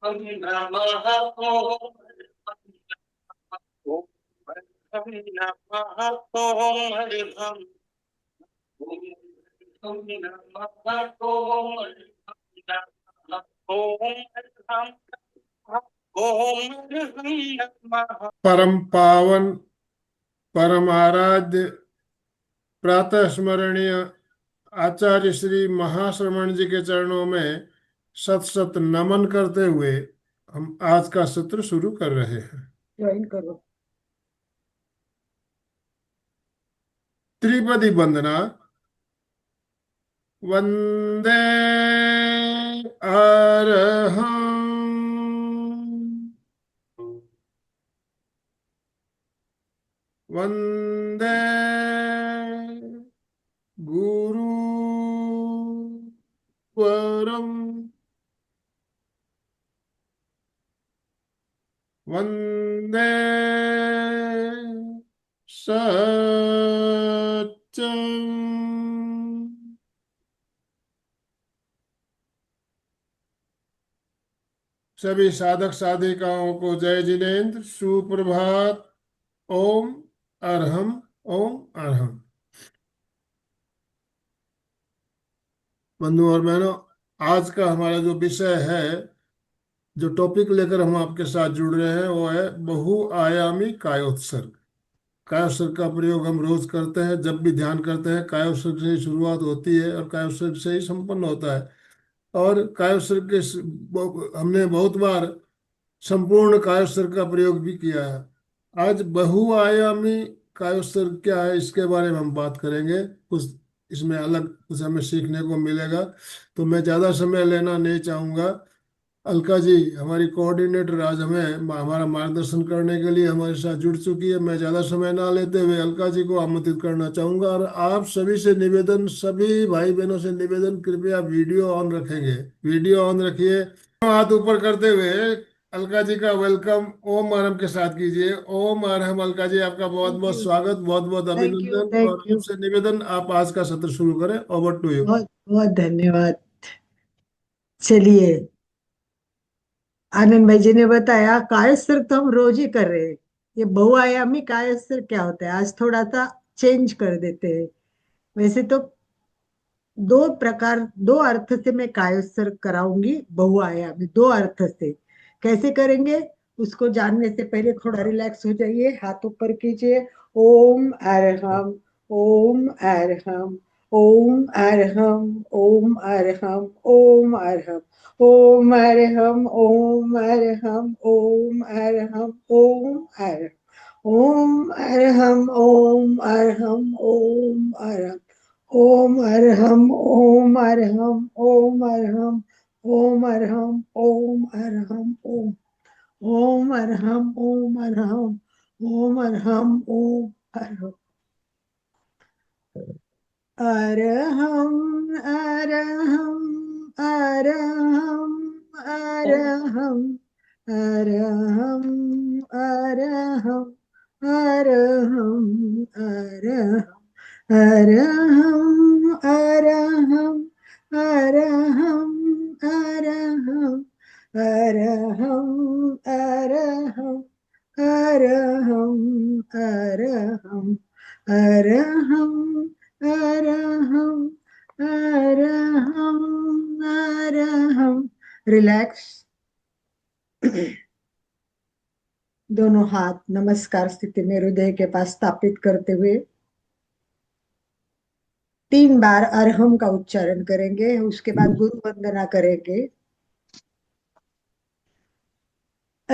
नमः ओम नमः ओम हरिभम ओम नमः ओम नमः ओम हरिभम ओम नमः। परम पावन परम आराध्य प्रातः स्मरणीय आचार्य श्री महाश्रमण जी के चरणों में सत सत नमन करते हुए हम आज का सत्र शुरू कर रहे हैं। ज्वाइन करो। त्रिपदी वंदना। वंदे अरहं वंदे गुरुवरं वंदे सत्यम। सभी साधक साधिकाओं को जय जिनेन्द्र, सुप्रभात। ओम अरहम, ओम अरहम। बंधु और बहनों, आज का हमारा जो विषय है, जो टॉपिक लेकर हम आपके साथ जुड़ रहे हैं, वो है बहुआयामी कायोत्सर्ग। कायोत्सर्ग का प्रयोग हम रोज करते हैं। जब भी ध्यान करते हैं, कायोत्सर्ग से ही शुरुआत होती है और कायोत्सर्ग से ही संपन्न होता है। और कायोत्सर्ग के हमने बहुत बार संपूर्ण कायोत्सर्ग का प्रयोग भी किया है। आज बहुआयामी कायोत्सर्ग क्या है, इसके बारे में हम बात करेंगे। कुछ इसमें अलग कुछ हमें सीखने को मिलेगा। तो मैं ज़्यादा समय लेना नहीं चाहूँगा। अलका जी हमारी कोऑर्डिनेटर आज हमें हमारा मार्गदर्शन करने के लिए हमारे साथ जुड़ चुकी है। मैं ज़्यादा समय ना लेते हुए अलका जी को आमंत्रित करना चाहूँगा। और आप सभी से निवेदन, सभी भाई बहनों से निवेदन, कृपया वीडियो ऑन रखेंगे। वीडियो ऑन रखिए। हाथ ऊपर करते हुए अलका जी का वेलकम ओम आरम के साथ कीजिए। ओम आरम। अलका जी आपका बहुत थैंक बहुत यू। स्वागत, बहुत बहुत थैंक यू। अभिनंदन। थैंक और यू। आपसे निवेदन, आप आज का सत्र शुरू करें। Over to you. बहुत बहुत धन्यवाद। चलिए, आनंद भाई जी ने बताया कायस्थ तो हम रोज ही कर रहे हैं। ये बहुआयामी कायस्थ क्या होता है, आज थोड़ा सा चेंज कर देते हैं। वैसे तो दो प्रकार, दो अर्थ से मैं कायोत्सर्ग कराऊंगी। बहुआयामी दो अर्थ से कैसे करेंगे उसको जानने से पहले थोड़ा रिलैक्स हो जाइए, हाथ ऊपर कीजिए। ओम अरहम, ओम अरहम, ओम अरहम, ओम अरहम, ओम अरहम, ओम अरहम, ओम अरहम, ओम अरहम, ओम अरहम, ओम अरहम, ओम अरहम, ओम अरहम, ओम अरहम, ओम अरहम, ओम अरहम, ओम अरहम, ओम अरहम, ओम ओम अरहम, ओम अरहम, ओम अरहम, ओम अरहम, अरहम, अरहम, अरहम, अरहम, अरहम, अरहम, अरहम, अरहम, अरहम, अरहम, अरहम, अरहम, अरहम, अरहम, अरहम, अरहम, अरहम, अरहम, अरहम। रिलैक्स। दोनों हाथ नमस्कार स्थिति में हृदय के पास स्थापित करते हुए 3 बार अरहम का उच्चारण करेंगे। उसके बाद गुरु वंदना करेंगे। अ,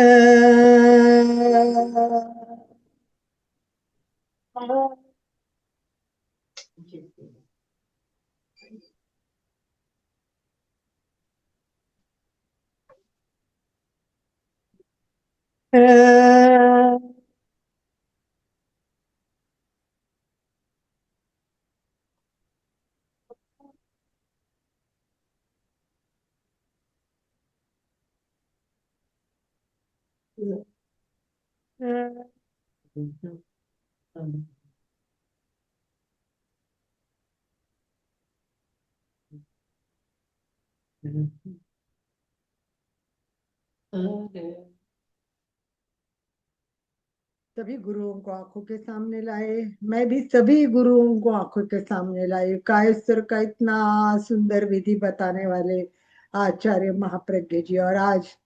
सभी गुरुओं को आंखों के सामने लाए। मैं भी सभी गुरुओं को आंखों के सामने लाई। कायस्थ का इतना सुंदर विधि बताने वाले आचार्य महाप्रज्ञ जी। और आज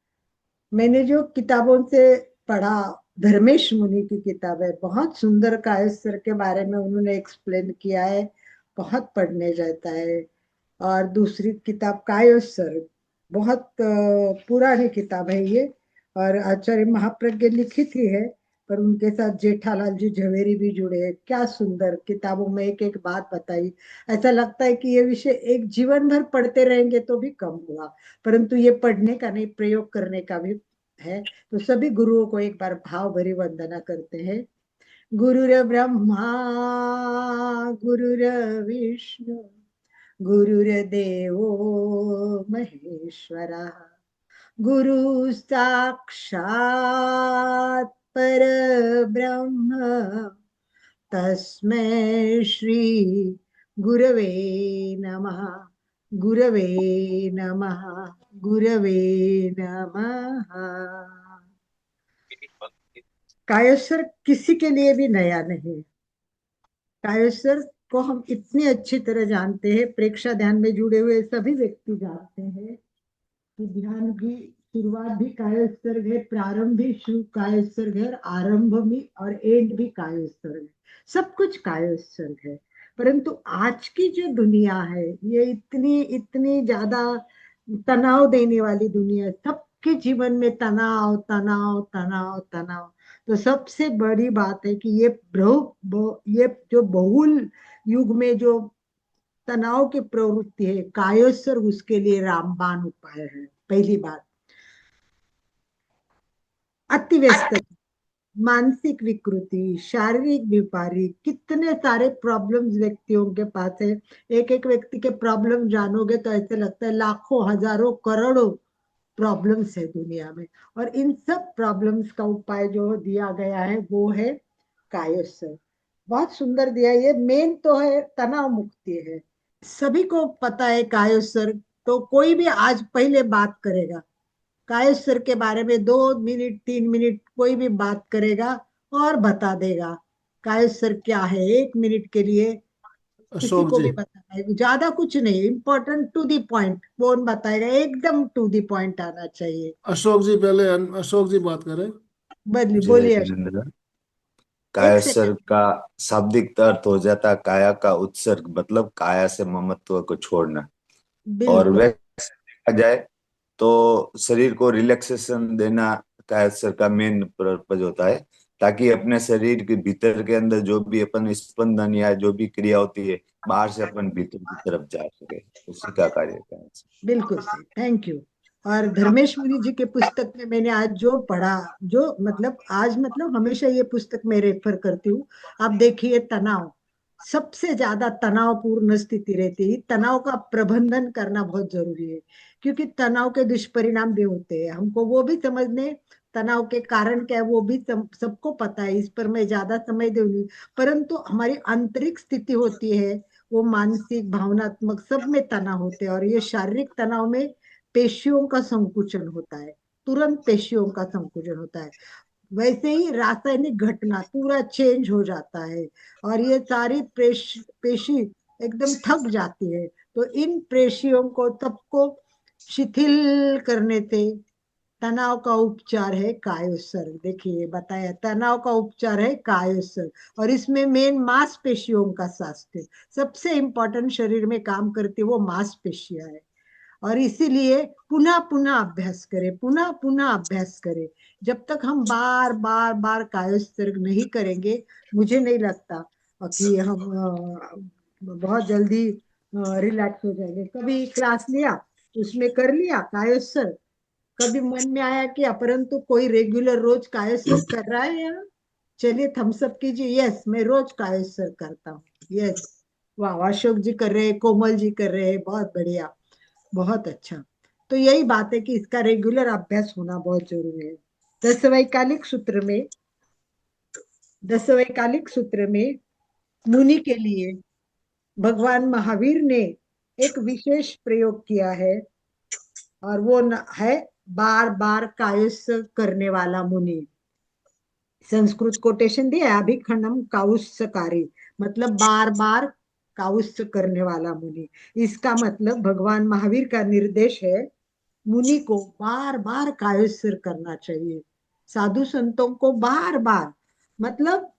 मैंने जो किताबों से पढ़ा, धर्मेश मुनि की किताब है, बहुत सुंदर कायस्थ के बारे में उन्होंने एक्सप्लेन किया है, बहुत पढ़ने जाता है। और दूसरी किताब कायोसर, बहुत पुरानी किताब है ये, और आचार्य महाप्रज्ञ लिखित ही है, पर उनके साथ जेठालाल जी झवेरी भी जुड़े हैं। क्या सुंदर किताबों में एक एक बात बताई। ऐसा लगता है कि ये विषय एक जीवन भर पढ़ते रहेंगे तो भी कम हुआ, परंतु ये पढ़ने का नहीं, प्रयोग करने का भी है। तो सभी गुरुओं को एक बार भाव भरी वंदना करते हैं। गुरुर ब्रह्मा गुरुर विष्णु गुरुर्देवो महेश्वरः, गुरु साक्षात् परब्रह्म, तस्मै श्री गुरवे नमः, गुरवे नमः, गुरवे नमः। कायस्वर किसी के लिए भी नया नहीं। कायस्वर को हम इतनी अच्छी तरह जानते हैं, प्रेक्षा ध्यान में जुड़े हुए सभी व्यक्ति जानते हैं कि ध्यान की शुरुआत भी कायस्वर्ग है, प्रारंभ भी कायस्वर्ग है, और आरंभ भी और एंड भी कायस्वर्ग है। सब कुछ कायस्वर्ग है। परंतु आज की जो दुनिया है, ये इतनी इतनी ज्यादा तनाव देने वाली दुनिया है। सबके जीवन में तनाव तनाव तनाव तनाव। तो सबसे बड़ी बात है कि ये जो बहुल युग में जो तनाव की प्रवृत्ति है, कायोत्सर्ग उसके लिए रामबाण उपाय है। पहली बात, अति व्यस्तता, मानसिक विकृति, शारीरिक बीमारी, कितने सारे प्रॉब्लम्स व्यक्तियों के पास है। एक एक व्यक्ति के प्रॉब्लम जानोगे तो ऐसे लगता है लाखों हजारों करोड़ों प्रॉब्लम्स है दुनिया में। और इन सब प्रॉब्लम्स का उपाय जो दिया गया है वो है कायोत्सर्ग। बहुत सुंदर दिया है। ये मेन तो है तनाव मुक्ति है। सभी को पता है कायोत्सर्ग। तो कोई भी आज पहले बात करेगा कायस्वर के बारे में, 2 मिनट 3 मिनट कोई भी बात करेगा और बता देगा कायस्वर क्या है। 1 मिनट के लिए किसी अशोक को जी। भी बताना है, ज्यादा कुछ नहीं, इम्पोर्टेंट टू द पॉइंट कौन बताएगा, एकदम टू द पॉइंट आना चाहिए। अशोक जी पहले, अशोक जी बात करें। बदली जय बोलिए अशोक। जिनेन्द्र। एक कायस्वर सेकंड। का शाब्दिक अर्थ हो जाता है काया का उत्सर्ग, मतलब काया से ममत्व को छोड़ना। और बिल्कुल वैसे देखा जाए तो शरीर को रिलैक्सेशन देना कायस्वर का मेन पर्पज होता है, ताकि अपने शरीर के भीतर के अंदर जो भी अपन स्पंदन या जो भी क्रिया होती है, बाहर से अपन भीतर की तरफ जा सके, उसी का कार्य है। बिल्कुल सही, थैंक यू। और धर्मेश मुनि जी के पुस्तक में मैंने आज जो पढ़ा, जो मतलब आज मतलब हमेशा ये पुस्तक मैं रेफर करती हूँ। आप देखिए, तनाव, सबसे ज्यादा तनावपूर्ण स्थिति रहती है। तनाव का प्रबंधन करना बहुत जरूरी है, क्योंकि तनाव के दुष्परिणाम भी होते हैं, हमको वो भी समझने। तनाव के कारण क्या है वो भी सबको पता है, इस पर मैं ज्यादा समय दूंगी। परंतु हमारी आंतरिक स्थिति होती है, वो मानसिक भावनात्मक सब में तनाव होते हैं। और ये शारीरिक तनाव में पेशियों का संकुचन होता है, तुरंत पेशियों का संकुचन होता है। वैसे ही रासायनिक घटना पूरा चेंज हो जाता है, और ये सारी पेशी एकदम थक जाती है। तो इन पेशियों को सबको शिथिल करने से तनाव का उपचार है कायोत्सर्ग। देखिए बताया, तनाव का उपचार है कायोत्सर्ग। और इसमें मेन मांसपेशियों का स्वास्थ्य सबसे इंपॉर्टेंट, शरीर में काम करती है वो मांसपेशियां है। और इसीलिए पुनः पुनः अभ्यास करें, पुनः पुनः अभ्यास करें। जब तक हम बार बार बार कायोत्सर्ग नहीं करेंगे, मुझे नहीं लगता कि हम बहुत जल्दी रिलैक्स हो जाएंगे। कभी क्लास लिया, उसमें कर लिया कायोत्सर्ग, कभी मन में आया कि परंतु कोई रेगुलर रोज कायोत्सर्ग कर रहा है यहाँ, चलिए थम्स अप कीजिए, यस मैं रोज कायोत्सर्ग करता हूँ, यस। वाह, अशोक जी कर रहे हैं, कोमल जी कर रहे हैं, बहुत बढ़िया, बहुत अच्छा। तो यही बात है कि इसका रेगुलर अभ्यास होना बहुत जरूरी है। दसवैकालिक सूत्र में, दसवैकालिक सूत्र में मुनि के लिए भगवान महावीर ने एक विशेष प्रयोग किया है, और वो है बार बार कायस्थ करने वाला मुनि। संस्कृत कोटेशन दिया है, अभिखंडम काउत्सकारी, मतलब बार बार काउत्स करने वाला मुनि। इसका मतलब भगवान महावीर का निर्देश है, मुनि को बार बार कायस्थ करना चाहिए। साधु संतों को बार बार, मतलब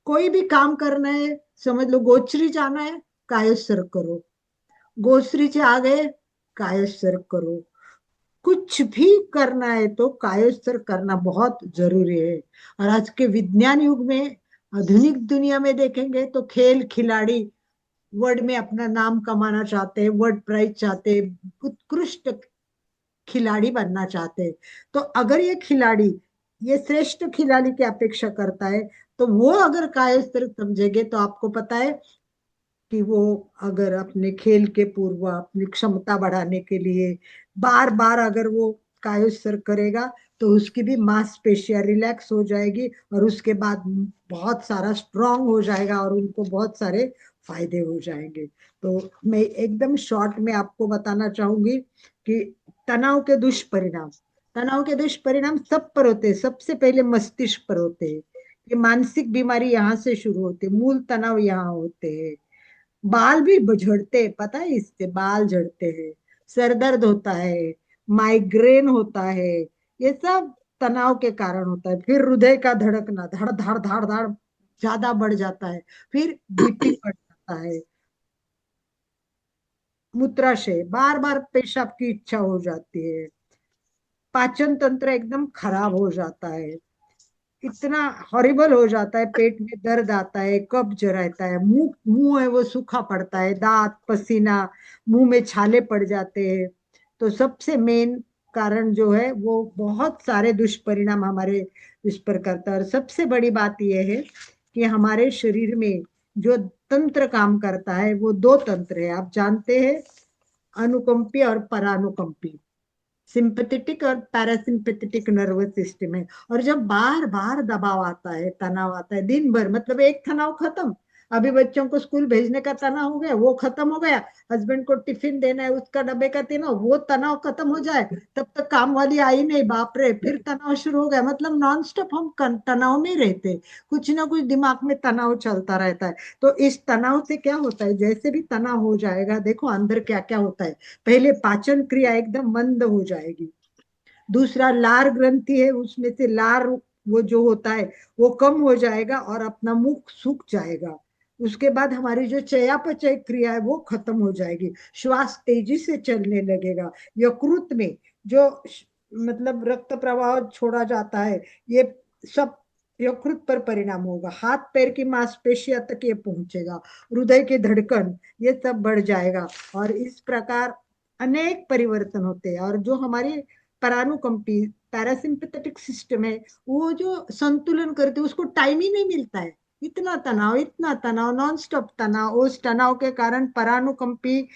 कोई भी काम करना है, समझ लो गोचरी जाना है, कायस्थ करो। गोचरी से आ गए, कायस्थ करो। कुछ भी करना है तो कायोत्सर्ग करना बहुत जरूरी है। और आज के विज्ञान युग में, आधुनिक दुनिया में देखेंगे तो खेल खिलाड़ी वर्ल्ड में अपना नाम कमाना चाहते हैं, वर्ल्ड प्राइज चाहते हैं, उत्कृष्ट खिलाड़ी बनना चाहते हैं। तो अगर ये खिलाड़ी, ये श्रेष्ठ खिलाड़ी की अपेक्षा करता है, तो वो अगर कायोत्सर्ग समझेंगे तो आपको पता है कि वो अगर अपने खेल के पूर्व अपनी क्षमता बढ़ाने के लिए बार बार अगर वो कायोत्सर्ग करेगा, तो उसकी भी मांसपेशियां रिलैक्स हो जाएगी और उसके बाद बहुत सारा स्ट्रांग हो जाएगा और उनको बहुत सारे फायदे हो जाएंगे। तो मैं एकदम शॉर्ट में आपको बताना चाहूंगी कि तनाव के दुष्परिणाम, तनाव के दुष्परिणाम सब पर होते हैं। सबसे पहले मस्तिष्क पर होते हैं। ये मानसिक बीमारी यहाँ से शुरू होती है, मूल तनाव यहाँ होते हैं। बाल भी झड़ते हैं, पता है, इससे बाल झड़ते हैं, सर दर्द होता है, माइग्रेन होता है, ये सब तनाव के कारण होता है। फिर हृदय का धड़कना धड़ धड़ धड़ धड़ ज्यादा बढ़ जाता है, फिर बीपी बढ़ जाता है, मूत्राशय, बार बार पेशाब की इच्छा हो जाती है, पाचन तंत्र एकदम खराब हो जाता है, इतना हॉरिबल हो जाता है, पेट में दर्द आता है, कब्ज रहता है, मुंह मुंह है वो सूखा पड़ता है, दांत पसीना, मुंह में छाले पड़ जाते हैं। तो सबसे मेन कारण जो है वो बहुत सारे दुष्परिणाम हमारे इस पर करता है। और सबसे बड़ी बात यह है कि हमारे शरीर में जो तंत्र काम करता है वो दो तंत्र है, आप जानते हैं, अनुकंपी और परानुकंपी, सिंपैथेटिक और पैरासिम्पैथेटिक नर्वस सिस्टम है। और जब बार बार दबाव आता है, तनाव आता है दिन भर, मतलब एक तनाव खत्म, अभी बच्चों को स्कूल भेजने का तनाव हो गया, वो खत्म हो गया, हस्बैंड को टिफिन देना है, उसका डब्बे का तनाव, वो तनाव खत्म हो जाए, तब तक काम वाली आई नहीं, बाप रे, फिर तनाव शुरू हो गया। मतलब नॉन स्टॉप हम तनाव में रहते, कुछ ना कुछ दिमाग में तनाव चलता रहता है। तो इस तनाव से क्या होता है, जैसे भी तनाव हो जाएगा, देखो अंदर क्या क्या होता है। पहले पाचन क्रिया एकदम मंद हो जाएगी। दूसरा, लार ग्रंथि है, उसमें से लार वो जो होता है वो कम हो जाएगा और अपना मुख सूख जाएगा। उसके बाद हमारी जो चयापचय क्रिया है वो खत्म हो जाएगी, श्वास तेजी से चलने लगेगा। यकृत में जो मतलब रक्त प्रवाह छोड़ा जाता है, ये सब यकृत पर परिणाम होगा, हाथ पैर की मांसपेशियों तक ये पहुंचेगा, हृदय की धड़कन, ये सब बढ़ जाएगा। और इस प्रकार अनेक परिवर्तन होते हैं। और जो हमारी परानुकंपी पैरासिम्पैथेटिक सिस्टम है, वो जो संतुलन करते, उसको टाइम ही नहीं मिलता है। इतना तनाव, नॉन स्टॉप तनाव, उस तनाव के कारण परानुकंपी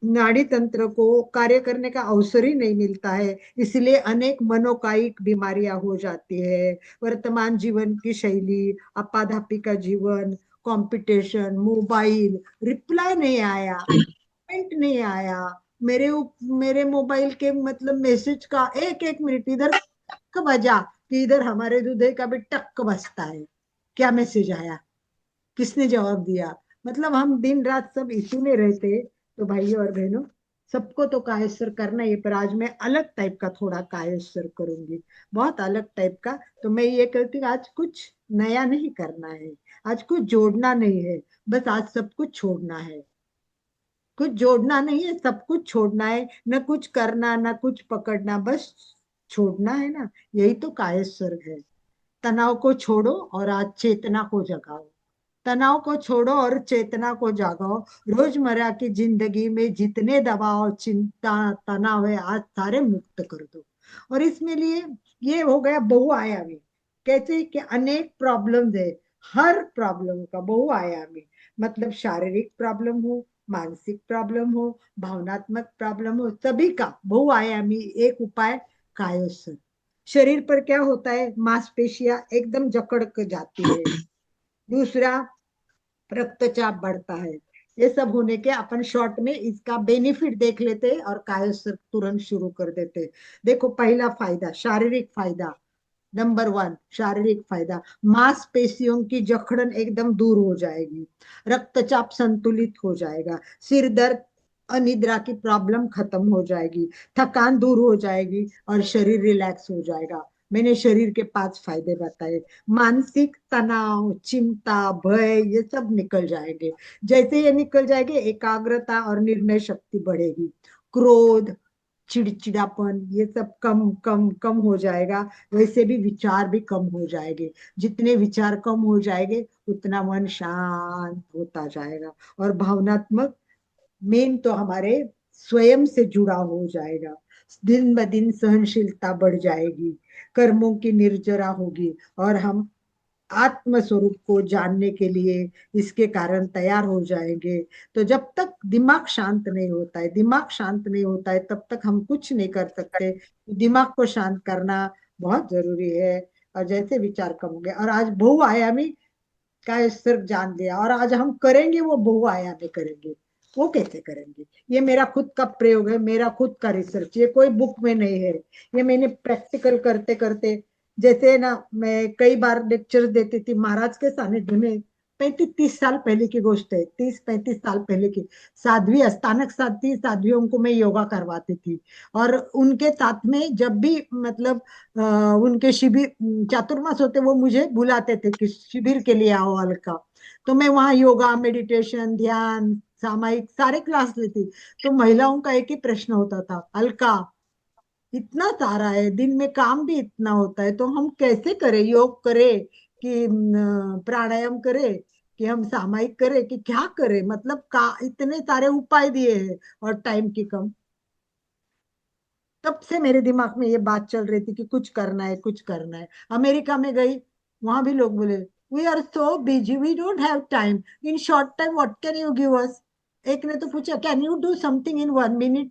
नाड़ी तंत्र को कार्य करने का अवसर ही नहीं मिलता है। इसलिए अनेक मनोकायिक बीमारियां हो जाती है। वर्तमान जीवन की शैली, आपाधापी का जीवन, कंपटीशन, मोबाइल, रिप्लाई नहीं आया, कमेंट नहीं आया, मेरे मेरे मोबाइल के मतलब मैसेज का एक एक मिनट इधर टक बजा कि इधर हमारे हृदय का भी टक बजता है, क्या मैसेज आया, किसने जवाब दिया। मतलब हम दिन रात सब इसी में रहते। तो भाइयों और बहनों, सबको तो कायस्वर करना है, पर आज मैं अलग टाइप का थोड़ा कायस्वर करूंगी, बहुत अलग टाइप का। तो मैं ये कहती हूँ, आज कुछ नया नहीं करना है, आज कुछ जोड़ना नहीं है, बस आज सब कुछ छोड़ना है। कुछ जोड़ना नहीं है, सब कुछ छोड़ना है, न कुछ करना न कुछ पकड़ना, बस छोड़ना है ना। यही तो कायस्वर्ग है। तनाव को छोड़ो और आज चेतना को जगाओ, तनाव को छोड़ो और चेतना को जागाओ। रोजमर्रा की जिंदगी में जितने दबाव, चिंता, तनाव है, आज सारे मुक्त कर दो। और इसमें लिए ये हो गया बहुआयामी। कहते हैं कि अनेक प्रॉब्लम्स है, हर प्रॉब्लम का बहुआयामी, मतलब शारीरिक प्रॉब्लम हो, मानसिक प्रॉब्लम हो, भावनात्मक प्रॉब्लम हो, सभी का बहुआयामी एक उपाय कायोत्सर्ग। शरीर पर क्या होता है, मांसपेशियां एकदम जकड़ के जाती है। दूसरा, रक्तचाप बढ़ता है। ये सब होने के अपन शॉर्ट में इसका बेनिफिट देख लेते और कायोत्सर्ग तुरंत शुरू कर देते। देखो, पहला फायदा शारीरिक फायदा, नंबर वन शारीरिक फायदा, मांसपेशियों की जकड़न एकदम दूर हो जाएगी, रक्तचाप संतुलित हो जाएगा, सिर दर्द अनिद्रा की प्रॉब्लम खत्म हो जाएगी, थकान दूर हो जाएगी और शरीर रिलैक्स हो जाएगा। मैंने शरीर के 5 फायदे बताए। मानसिक तनाव, चिंता, भय ये सब निकल जाएंगे। जैसे ये निकल जाएंगे, एकाग्रता और निर्णय शक्ति बढ़ेगी, क्रोध, चिड़चिड़ापन ये सब कम कम कम हो जाएगा। वैसे भी विचार भी कम हो जाएंगे। जितने विचार कम हो जाएंगे उतना मन शांत होता जाएगा। और भावनात्मक मेन तो हमारे स्वयं से जुड़ा हो जाएगा। दिन ब दिन सहनशीलता बढ़ जाएगी, कर्मों की निर्जरा होगी और हम आत्म स्वरूप को जानने के लिए इसके कारण तैयार हो जाएंगे। तो जब तक दिमाग शांत नहीं होता है, दिमाग शांत नहीं होता है, तब तक हम कुछ नहीं कर सकते। दिमाग को शांत करना बहुत जरूरी है। और जैसे विचार कम होंगे, और आज बहुआयामी का सिर्फ जान लिया, और आज हम करेंगे वो बहुआयामी करेंगे। वो कैसे करेंगे? ये मेरा खुद का प्रयोग है, मेरा खुद का रिसर्च, ये कोई बुक में नहीं है। ये मैंने प्रैक्टिकल करते करते, जैसे ना मैं कई बार लेक्चर देती थी महाराज के सानिध्य में। 35-30 साल पहले की गोष्ट है, 30-35 साल पहले की। साध्वी अस्थानक साथी साध्वियों को मैं योगा करवाती थी। और उनके साथ में जब भी मतलब उनके शिविर चातुर्मास होते, वो मुझे बुलाते थे कि शिविर के लिए आओ अलका। तो मैं वहाँ योगा, मेडिटेशन, ध्यान, सामायिक सारे क्लास लेती। तो महिलाओं का एक ही प्रश्न होता था, अलका इतना सारा है, दिन में काम भी इतना होता है, तो हम कैसे करें? योग करें कि प्राणायाम करें कि हम सामायिक करें कि क्या करें? मतलब का इतने सारे उपाय दिए हैं और टाइम की कम। तब से मेरे दिमाग में ये बात चल रही थी कि कुछ करना है, कुछ करना है। अमेरिका में गई, वहां भी लोग बोले, we are so busy, we don't have time, in short time what can you give us. एक ने तो पूछा, can you do something in 1 minute?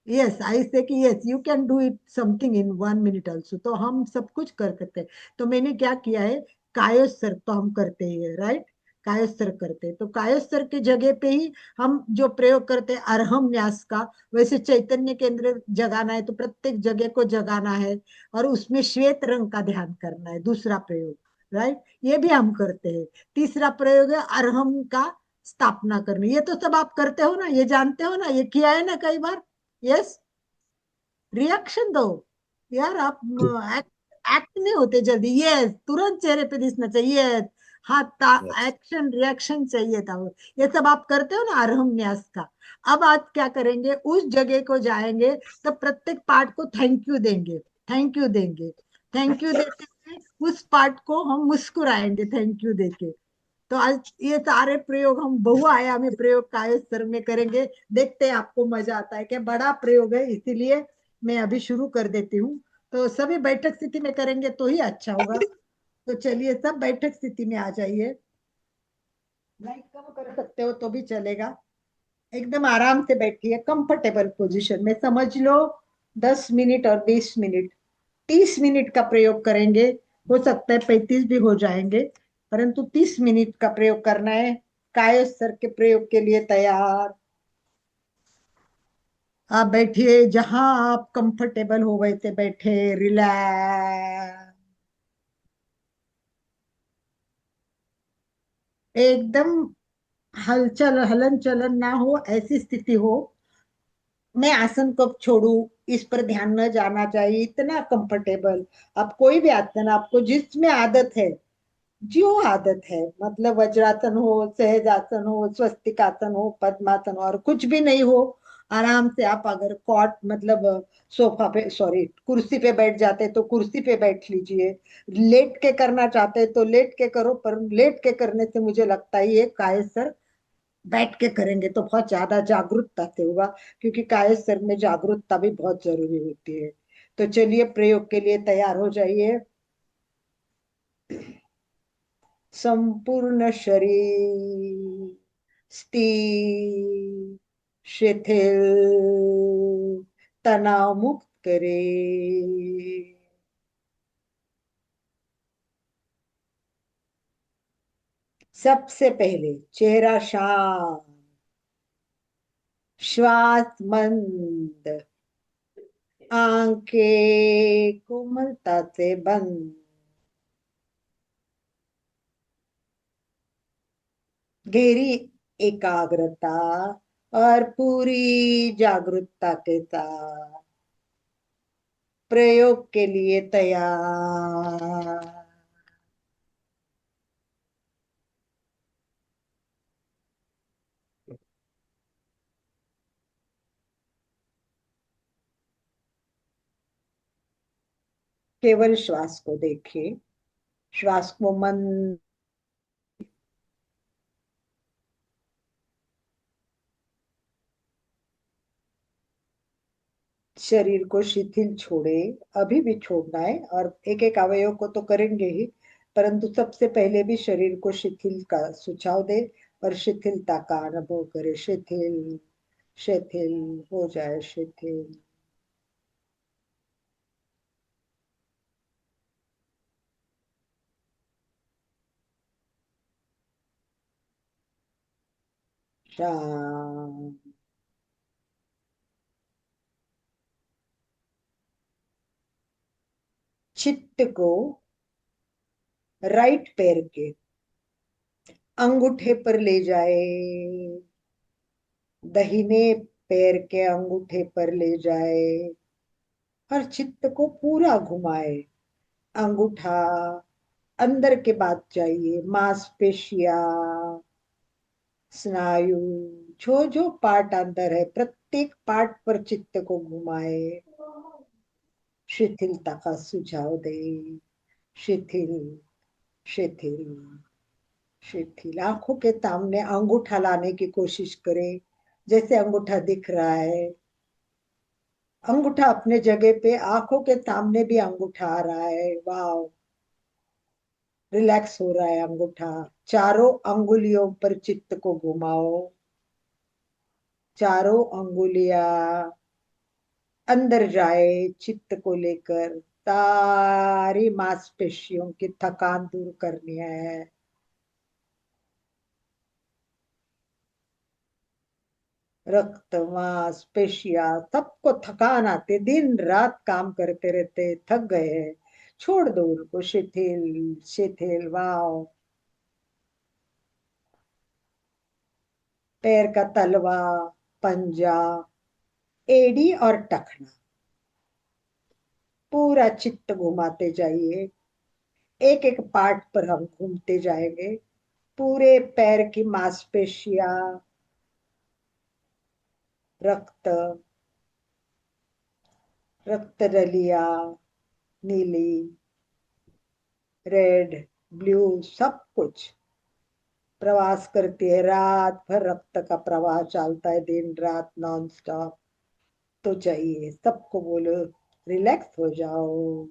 Yes, I say कि yes, you can do it something in 1 minute also. तो हम सब कुछ कर सकते हैं। तो मैंने क्या किया है, कायोत्सर्ग तो हम करते ही है, राइट? कायोत्सर्ग करते हैं, तो कायोत्सर्ग की जगह पे ही हम जो प्रयोग करते हैं अरहम न्यास का, वैसे चैतन्य केंद्र जगाना है तो प्रत्येक जगह को जगाना है और उसमें श्वेत रंग का ध्यान करना है, दूसरा प्रयोग, राइट? ये भी हम करते हैं। तीसरा प्रयोग है अरहम का स्थापना करनी। ये तो सब आप करते हो ना, ये जानते हो ना, ये किया है ना कई बार। यस, रिएक्शन दो यार, आप एक्ट एक्ट नहीं होते जल्दी। यस, तुरंत चेहरे पे दिखना चाहिए। हाथ, यस। एक्शन रिएक्शन चाहिए था वो। ये सब आप करते हो ना अरहम न्यास का। अब आज क्या करेंगे, उस जगह को जाएंगे तो प्रत्येक पार्ट को थैंक यू देंगे, थैंक यू देंगे। थैंक यू देते हुए उस पार्ट को हम मुस्कुराएंगे थैंक यू देके। तो आज ये सारे प्रयोग हम बहुआयामी प्रयोग कायस्तर में करेंगे। देखते हैं आपको मजा आता है क्या? बड़ा प्रयोग है, इसीलिए मैं अभी शुरू कर देती हूँ। तो सभी बैठक स्थिति में करेंगे तो ही अच्छा होगा। तो चलिए, सब बैठक स्थिति में आ जाइए। लाइट कम कर सकते हो तो भी चलेगा। एकदम आराम से बैठिए, कंफर्टेबल पोजीशन में, समझ लो 10 मिनट और 20 मिनट, 30 मिनट का प्रयोग करेंगे। हो सकता है 35 भी हो जाएंगे, परंतु 30 मिनट का प्रयोग करना है। काय स्तर के प्रयोग के लिए तैयार? आप बैठिए, जहां आप कंफर्टेबल हो वैसे बैठे, रिलैक्स, एकदम हलचल हलन चलन ना हो, ऐसी स्थिति हो। मैं आसन कब छोड़ू इस पर ध्यान न जाना चाहिए, इतना कंफर्टेबल। आप कोई भी आसन, आपको जिसमें आदत है, जो आदत है, मतलब वज्रासन हो, सहजासन हो, स्वस्तिकासन हो, पद्मासन हो, और कुछ भी नहीं हो, आराम से आप अगर कॉट मतलब सोफा पे, सॉरी कुर्सी पे बैठ जाते तो कुर्सी पे बैठ लीजिए। लेट के करना चाहते तो लेट के करो, पर लेट के करने से मुझे लगता है ये कायसर बैठ के करेंगे तो बहुत ज्यादा जागरूकता से होगा, क्योंकि कायसर में जागरूकता भी बहुत जरूरी होती है। तो चलिए, प्रयोग के लिए तैयार हो जाइए। संपूर्ण शरीर स्थिर, शिथिल, तनाव मुक्त करे। सबसे पहले चेहरा शांत, श्वास मंद, आंखें कोमलता से बंद, गहरी एकाग्रता और पूरी जागरूकता के साथ प्रयोग के लिए तैयार। केवल श्वास को देखिए, श्वास को मन, शरीर को शिथिल छोड़े, अभी भी छोड़ना है और एक एक अवयव को तो करेंगे ही, परंतु सबसे पहले भी शरीर को शिथिल का सुझाव दे और शिथिलता का अनुभव करे। शिथिल शिथिल हो जाए, शिथिल। शांत। चित्त को राइट पैर के अंगूठे पर ले जाए, दाहिने पैर के अंगूठे पर ले जाए और चित्त को पूरा घुमाए। अंगूठा अंदर के बात जाइए, मांसपेशिया, स्नायु, जो जो पार्ट अंदर है प्रत्येक पार्ट पर चित्त को घुमाए, शिथिलता का सुझाव दे। शिथिल शिथिल शिथिल। आंखों के सामने अंगूठा लाने की कोशिश करें, जैसे अंगूठा दिख रहा है, अंगूठा अपने जगह पे, आंखों के सामने भी अंगूठा आ रहा है। वाह, रिलैक्स हो रहा है अंगूठा। चारों अंगुलियों पर चित्त को घुमाओ, चारों अंगुलियां अंदर जाए चित्त को लेकर, सारी मांसपेशियों की थकान दूर करनी है। रक्त, मांसपेशियां, सबको थकान आते, दिन रात काम करते रहते, थक गए हैं, छोड़ दो उनको। शिथिल शिथिल। वाह, पैर का तलवा, पंजा, एड़ी और टखना, पूरा चित्त घुमाते जाइए। एक एक पार्ट पर हम घूमते जाएंगे, पूरे पैर की मांसपेशियां, रक्त, रक्त नलिया, नीली, रेड, ब्लू, सब कुछ प्रवास करती है। रात भर रक्त का प्रवाह चलता है, दिन रात नॉन स्टॉप। तो चाहिए सबको बोलो, रिलैक्स हो जाओ,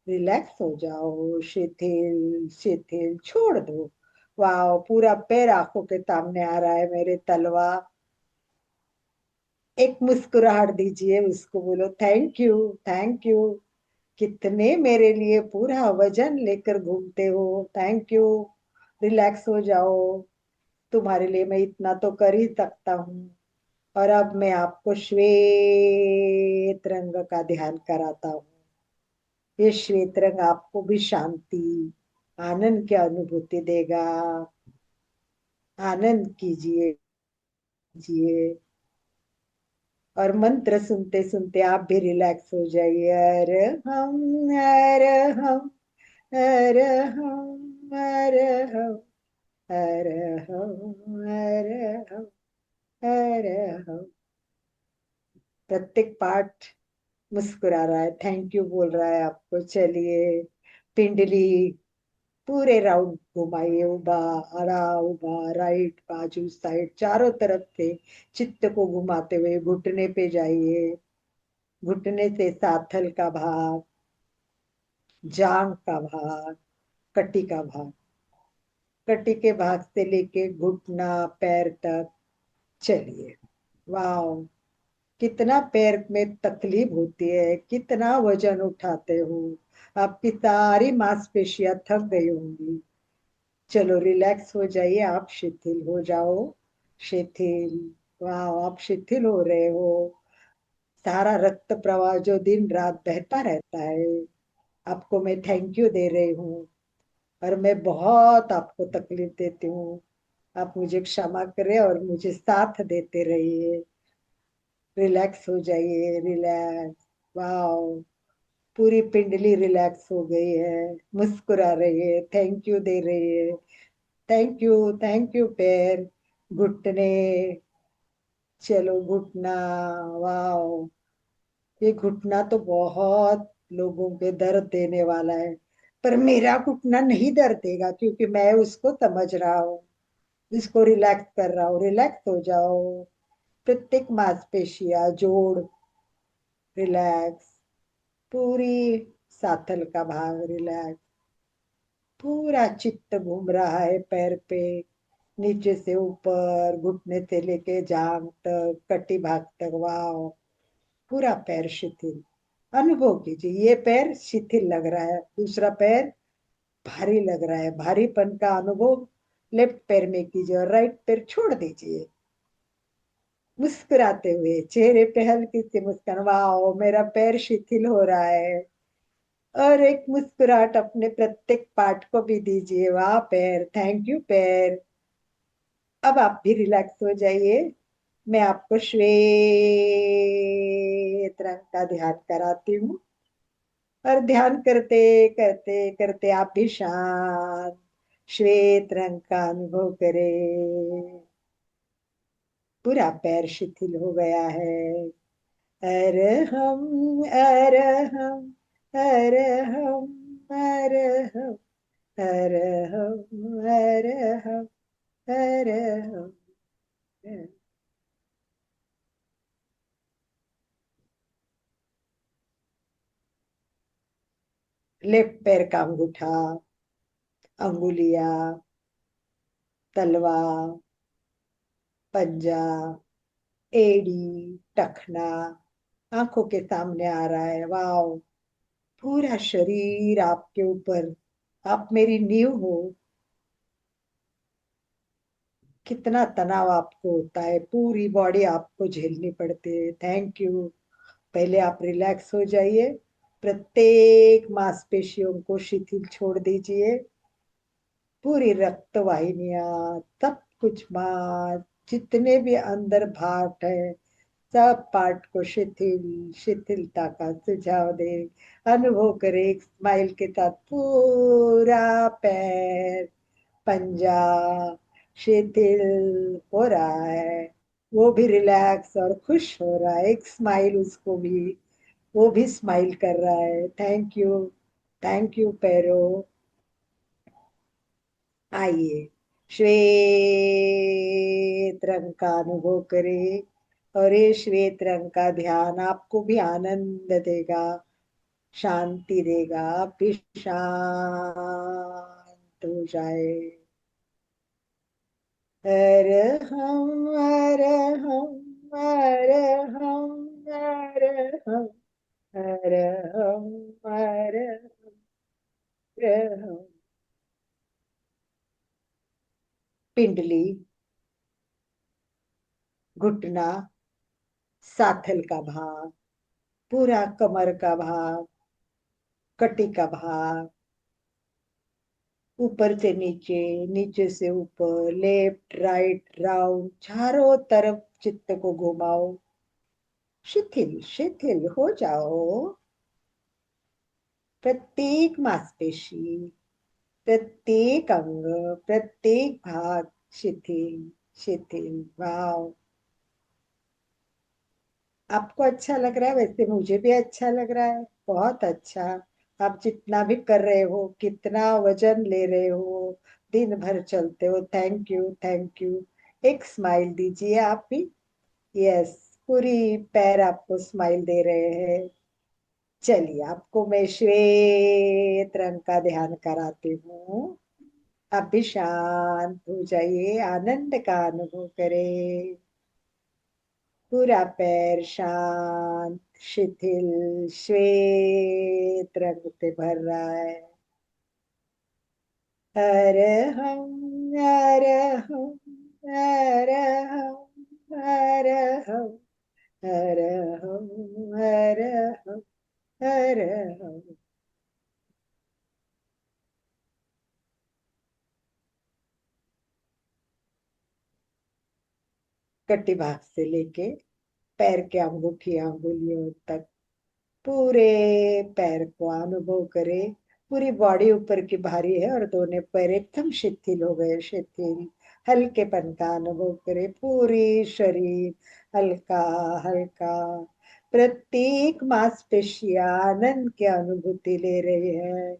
रिलैक्स हो जाओ, शिथिल शिथिल, छोड़ दो। वाह, पूरा पैर आंखों के सामने आ रहा है मेरे, तलवा। एक मुस्कुराहट दीजिए उसको, बोलो थैंक यू, थैंक यू। कितने मेरे लिए पूरा वजन लेकर घूमते हो, थैंक यू। रिलैक्स हो जाओ, तुम्हारे लिए मैं इतना तो कर ही सकता हूँ। और अब मैं आपको श्वेत रंग का ध्यान कराता हूँ। ये श्वेत रंग आपको भी शांति, आनंद की अनुभूति देगा। आनंद कीजिए, कीजिए। और मंत्र सुनते सुनते आप भी रिलैक्स हो जाइए। अरे हम, अरे हम, अरे हम, अरे हम, अरे हम, अरे हम, अरे हम। प्रत्येक पार्ट मुस्कुरा रहा है, थैंक यू बोल रहा है आपको। चलिए, पिंडली पूरे राउंड घुमाइए, उबा, आरा, उबा, राइट, बाजू, साइड, चारों तरफ से चित्त को घुमाते हुए घुटने पे जाइए। घुटने से साथल का भाग, जांग का भाग, कटी का भाग, कटी के भाग से लेके घुटना पैर तक। चलिए, वाह, कितना पैर में तकलीफ होती है, कितना वजन उठाते हो, आपकी सारी मांसपेशियां थक गई होंगी। चलो रिलैक्स हो जाइए, आप शिथिल हो जाओ, शिथिल वाह, आप शिथिल हो रहे हो। सारा रक्त प्रवाह जो दिन रात बहता रहता है, आपको मैं थैंक यू दे रही हूँ। और मैं बहुत आपको तकलीफ देती हूँ, आप मुझे क्षमा करें और मुझे साथ देते रहिए। रिलैक्स हो जाइए, रिलैक्स। वाओ, पूरी पिंडली रिलैक्स हो गई है, मुस्कुरा रही है, थैंक यू दे रही है। थैंक यू पैर, घुटने, चलो घुटना। वाओ, ये घुटना तो बहुत लोगों के दर्द देने वाला है, पर मेरा घुटना नहीं दर्द देगा क्योंकि मैं उसको समझ रहा हूँ, इसको रिलैक्स कर रहा हूँ। रिलैक्स हो जाओ, प्रत्येक मांसपेशियां, जोड़ रिलैक्स, पूरी साथल का भाग रिलैक्स। पूरा चित्त घूम रहा है पैर पे, नीचे से ऊपर, घुटने से लेके जांग तक, कटी भाग तक। वाओ, पूरा पैर शिथिल। अनुभव कीजिए, ये पैर शिथिल लग रहा है, दूसरा पैर भारी लग रहा है। भारीपन का अनुभव लेफ्ट पैर में कीजिए और राइट पैर छोड़ दीजिए, मुस्कुराते हुए, चेहरे पे हल्की सी मुस्कान। वाओ, मेरा पैर शिथिल हो रहा है। और एक मुस्कुराहट अपने प्रत्येक पार्ट को भी दीजिए। वाह पैर, थैंक यू पैर। अब आप भी रिलैक्स हो जाइए। मैं आपको श्वेत रंग का ध्यान कराती हूँ, और ध्यान करते करते करते आप भी शांत श्वेत रंग का अनुभव करें। पूरा पैर शिथिल हो गया है। अरहम, अरहम, अरहम, अरहम, अरहम, अरहम, अरहम। लेफ्ट पैर का अंगूठा, अंगुलियां, तलवा, पंजा, एड़ी, टखना आंखों के सामने आ रहा है। वाओ, पूरा शरीर आपके ऊपर, आप मेरी नींव हो। कितना तनाव आपको होता है, पूरी बॉडी आपको झेलनी पड़ती है। Thank you. पहले आप रिलैक्स हो जाइए, प्रत्येक मांसपेशियों को शिथिल छोड़ दीजिए। पूरी रक्त वाहिनियां, सब कुछ, मांस, जितने भी अंदर भाग है, सब पार्ट को शिथिल, शिथिलता का सुझाव दे। अनुभव करे एक स्माइल के साथ, पूरा पैर, पंजा शिथिल हो रहा है। वो भी रिलैक्स और खुश हो रहा है, एक स्माइल उसको भी, वो भी स्माइल कर रहा है। थैंक यू पैरो। आइए, श्वेत रंग का अनुभव करें, और ये श्वेत रंग का ध्यान आपको भी आनंद देगा, शांति देगा। आप भी शांत हो जाए। हर हम, हर हम, हर हम, हर हम, हर हम, हर हम। पिंडली, घुटना, साथल का भाग, पूरा कमर का भाग, कटी का भाग, ऊपर से नीचे, नीचे से ऊपर, लेफ्ट राइट राउंड, चारों तरफ चित्त को घुमाओ। शिथिल शिथिल हो जाओ, प्रत्येक मांसपेशी, प्रत्येक अंग, प्रत्येक भाग शिथिल, शिथिल। वाओ, आपको अच्छा लग रहा है, वैसे मुझे भी अच्छा लग रहा है, बहुत अच्छा। आप जितना भी कर रहे हो, कितना वजन ले रहे हो, दिन भर चलते हो, थैंक यू, थैंक यू। एक स्माइल दीजिए आप भी। यस, पूरी पैर आपको स्माइल दे रहे हैं। चलिए, आपको मैं श्वेत रंग का ध्यान कराती हूँ। आप भी शांत हो जाइए, आनंद का अनुभव करें। पूरा पैर शांत, शिथिल, श्वेत रंग से भर रहा है। हर हम, हर हम, हर हम, अरहम अरहम अरहम अरहम। कटी भाग से लेके पैर के अंगुलियों तक पूरे पैर को अनुभव करे। पूरी बॉडी ऊपर की भारी है और दोनों पैर एकदम शिथिल हो गए, शिथिल। हल्केपन का अनुभव करे, पूरी शरीर हल्का हल्का। प्रत्येक मांसपेशियां आनंद की अनुभूति ले रही है,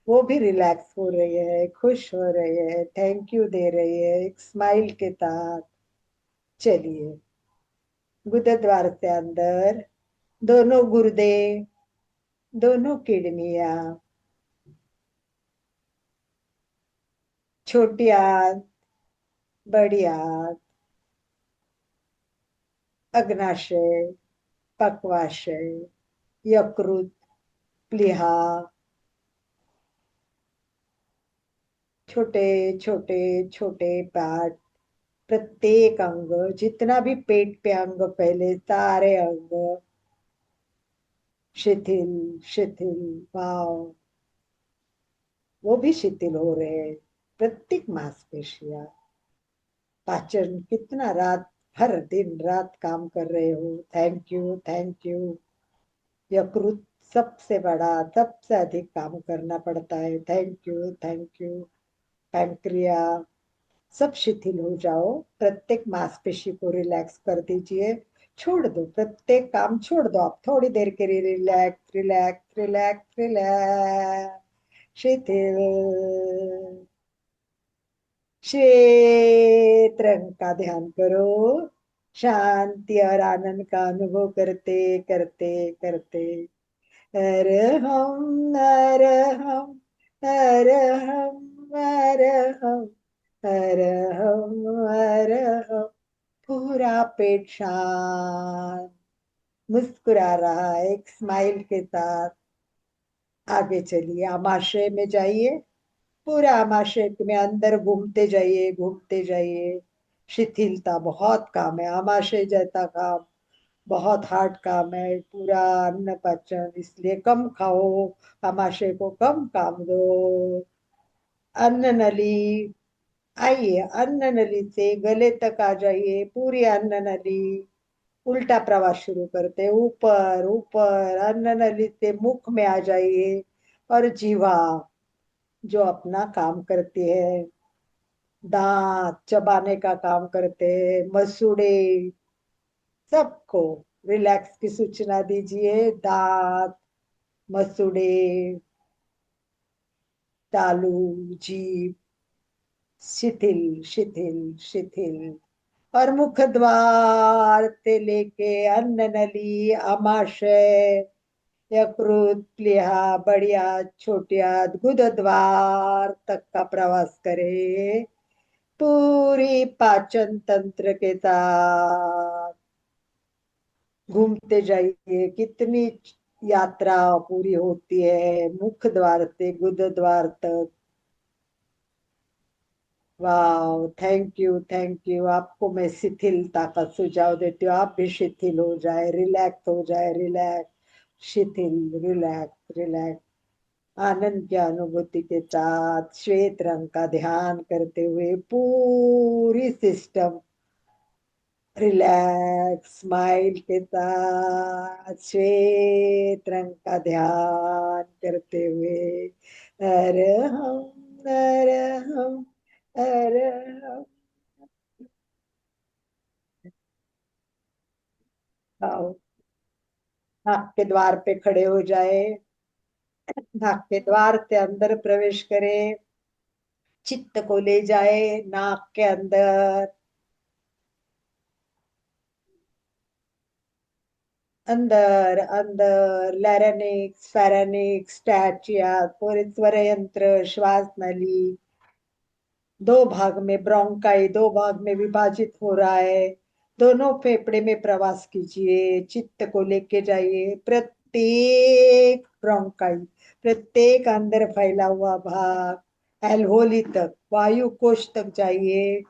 वो भी रिलैक्स हो रही है, खुश हो रही है, थैंक यू दे रही है एक स्माइल के साथ। चलिए, गुदद्वार से अंदर दोनों गुर्दे, दोनों किडनियां, छोटी आंत, बड़ी आंत, अग्नाशय, पक्वाशय, यकृत, प्लीहा, छोटे छोटे छोटे पार्ट, प्रत्येक अंग, जितना भी पेट पे अंग फैले सारे अंग शिथिल शिथिल। वाव, वो भी शिथिल हो रहे हैं, प्रत्येक मांसपेशियां। पाचन कितना रात हर दिन रात काम कर रहे हो, थैंक यू थैंक यू। यकृत सबसे बड़ा, सबसे अधिक काम करना पड़ता है, thank you thank you. Pancreas, सब शिथिल हो जाओ, प्रत्येक मांसपेशी को रिलैक्स कर दीजिए, छोड़ दो, प्रत्येक काम छोड़ दो। आप थोड़ी देर के लिए रिलैक्स रिलैक्स रिलैक्स रिलैक्स, शिथिल। श्वेत रंग का ध्यान करो, शांति और आनंद का अनुभव करते करते करते। अरहम अरहम अरहम अरहम अरहम अरहम। पूरा पेट शांत, मुस्कुरा रहा है एक स्माइल के साथ। आगे चलिए, आमाशय में जाइए, पूरा आमाशय में अंदर घूमते जाइए घूमते जाइए। शिथिलता, बहुत काम है आमाशय जैसा काम, बहुत हार्ड काम है पूरा अन्न पाचन, इसलिए कम खाओ, आमाशय को कम काम दो। अन्न नली, आइए अन्न नली से गले तक आ जाइए, पूरी अन्न नली। उल्टा प्रवास शुरू करते, ऊपर ऊपर अन्न नली से मुख में आ जाइए। और जीवा जो अपना काम करती है, दांत चबाने का काम करते हैं, मसूड़े, सबको रिलैक्स की सूचना दीजिए। दांत, मसूड़े, तालू, जीभ शिथिल शिथिल शिथिल। और मुख द्वार से लेके अन्न नली, आमाशय, यकृत, प्लीहा, बढ़िया छोटिया गुदद्वार तक का प्रवास करे, पूरी पाचन तंत्र के साथ घूमते जाइए। कितनी यात्रा पूरी होती है मुख द्वार से गुदद्वार तक। वाह, थैंक यू। आपको मैं शिथिलता का सुझाव देती हूँ, आप भी शिथिल हो जाए, रिलैक्स हो जाए, रिलैक्स, शिथिल, रिलैक्स रिलैक्स। आनंद की अनुभूति के साथ श्वेत रंग का ध्यान करते हुए पूरी सिस्टम रिलैक्स, स्माइल के साथ श्वेत रंग का ध्यान करते हुए। अरहम अरहम अरहम। आओ, नाक के द्वार पे खड़े हो जाए, नाक के द्वार से अंदर प्रवेश करे, चित्त को ले जाए नाक के अंदर, अंदर अंदर। लैरिंक्स, फेरेनिक्स, स्टैचिया, पूरे स्वर यंत्र, श्वास नली, दो भाग में ब्रोंकाई, दो भाग में विभाजित हो रहा है। दोनों फेफड़े में प्रवास कीजिए, चित्त को लेके जाइए, प्रत्येक ब्रोंकाई, प्रत्येक अंदर फैला हुआ भाग एल्वोली तक, वायु कोश तक जाइए,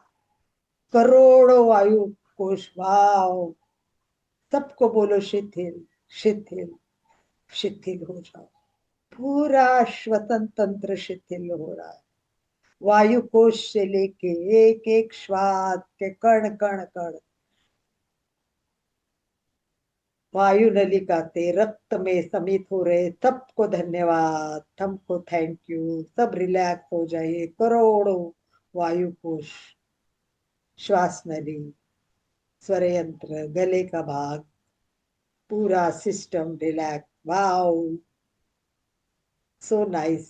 करोड़ों वायु कोश, वाओ, सबको बोलो शिथिल शिथिल शिथिल हो जाओ। पूरा श्वसन तंत्र शिथिल हो रहा है, वायु कोश से लेके एक एक श्वास के कण कण कण वायु नलिका से रक्त में समित हो रहे। सबको धन्यवाद, हमको थैंक यू। सब रिलैक्स हो जाइए। करोड़ों वायु कोश, श्वास नली, स्वर यंत्र, गले का भाग, पूरा system relax. Wow, so nice.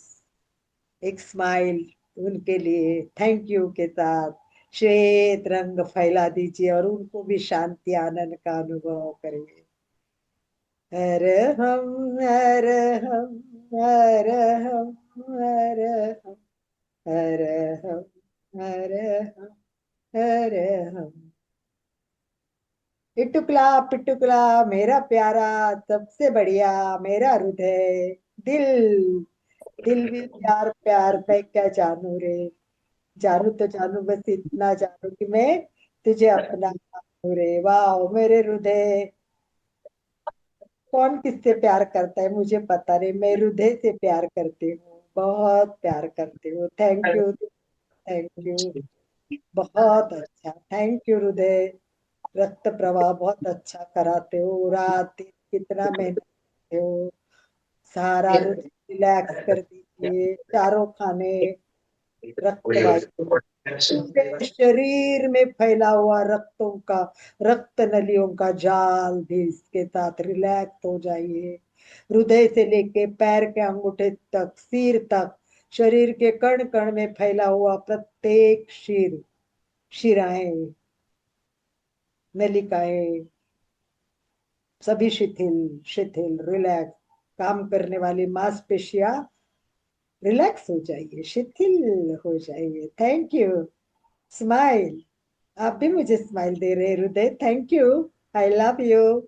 एक स्माइल उनके लिए थैंक यू के साथ श्वेत रंग फैला दीजिए और उनको भी शांति आनंद का अनुभव करिए। हर हम हर हम हर हम हर हम हर हम हर हम हर हम। पिटुकला पिटुकला मेरा प्यारा, सबसे बढ़िया मेरा हृदय, दिल, दिल भी प्यार प्यार मैं क्या जानू रे। जानू तो जानू, बस इतना जानू कि मैं तुझे अपना जानू रे। वाह, मेरे हृदय, कौन किससे प्यार करता है मुझे पता नहीं, मैं हृदय से प्यार करती हूँ, बहुत प्यार करती हूँ। थैंक यू, थैंक यू, बहुत अच्छा, थैंक यू हृदय। रक्त प्रवाह बहुत अच्छा कराते हो, रात दिन कितना मेहनत करते हो। सारा रिलैक्स कर दीजिए, चारों खाने रक्त वायु पूरे शरीर में फैला हुआ रक्तों का, रक्त नलियों का जाल भी इसके साथ रिलैक्स हो जाइए। हृदय से लेके पैर के अंगूठे तक, सिर तक, शरीर के कण कण में फैला हुआ प्रत्येक शिर, शिराएं, नलिकाएं, सभी शिथिल शिथिल रिलैक्स। काम करने वाली मांसपेशियां रिलैक्स हो जाइए, शिथिल हो जाइए। Thank you, smile. आप भी मुझे स्माइल दे रहे हृदय, thank you, I love you.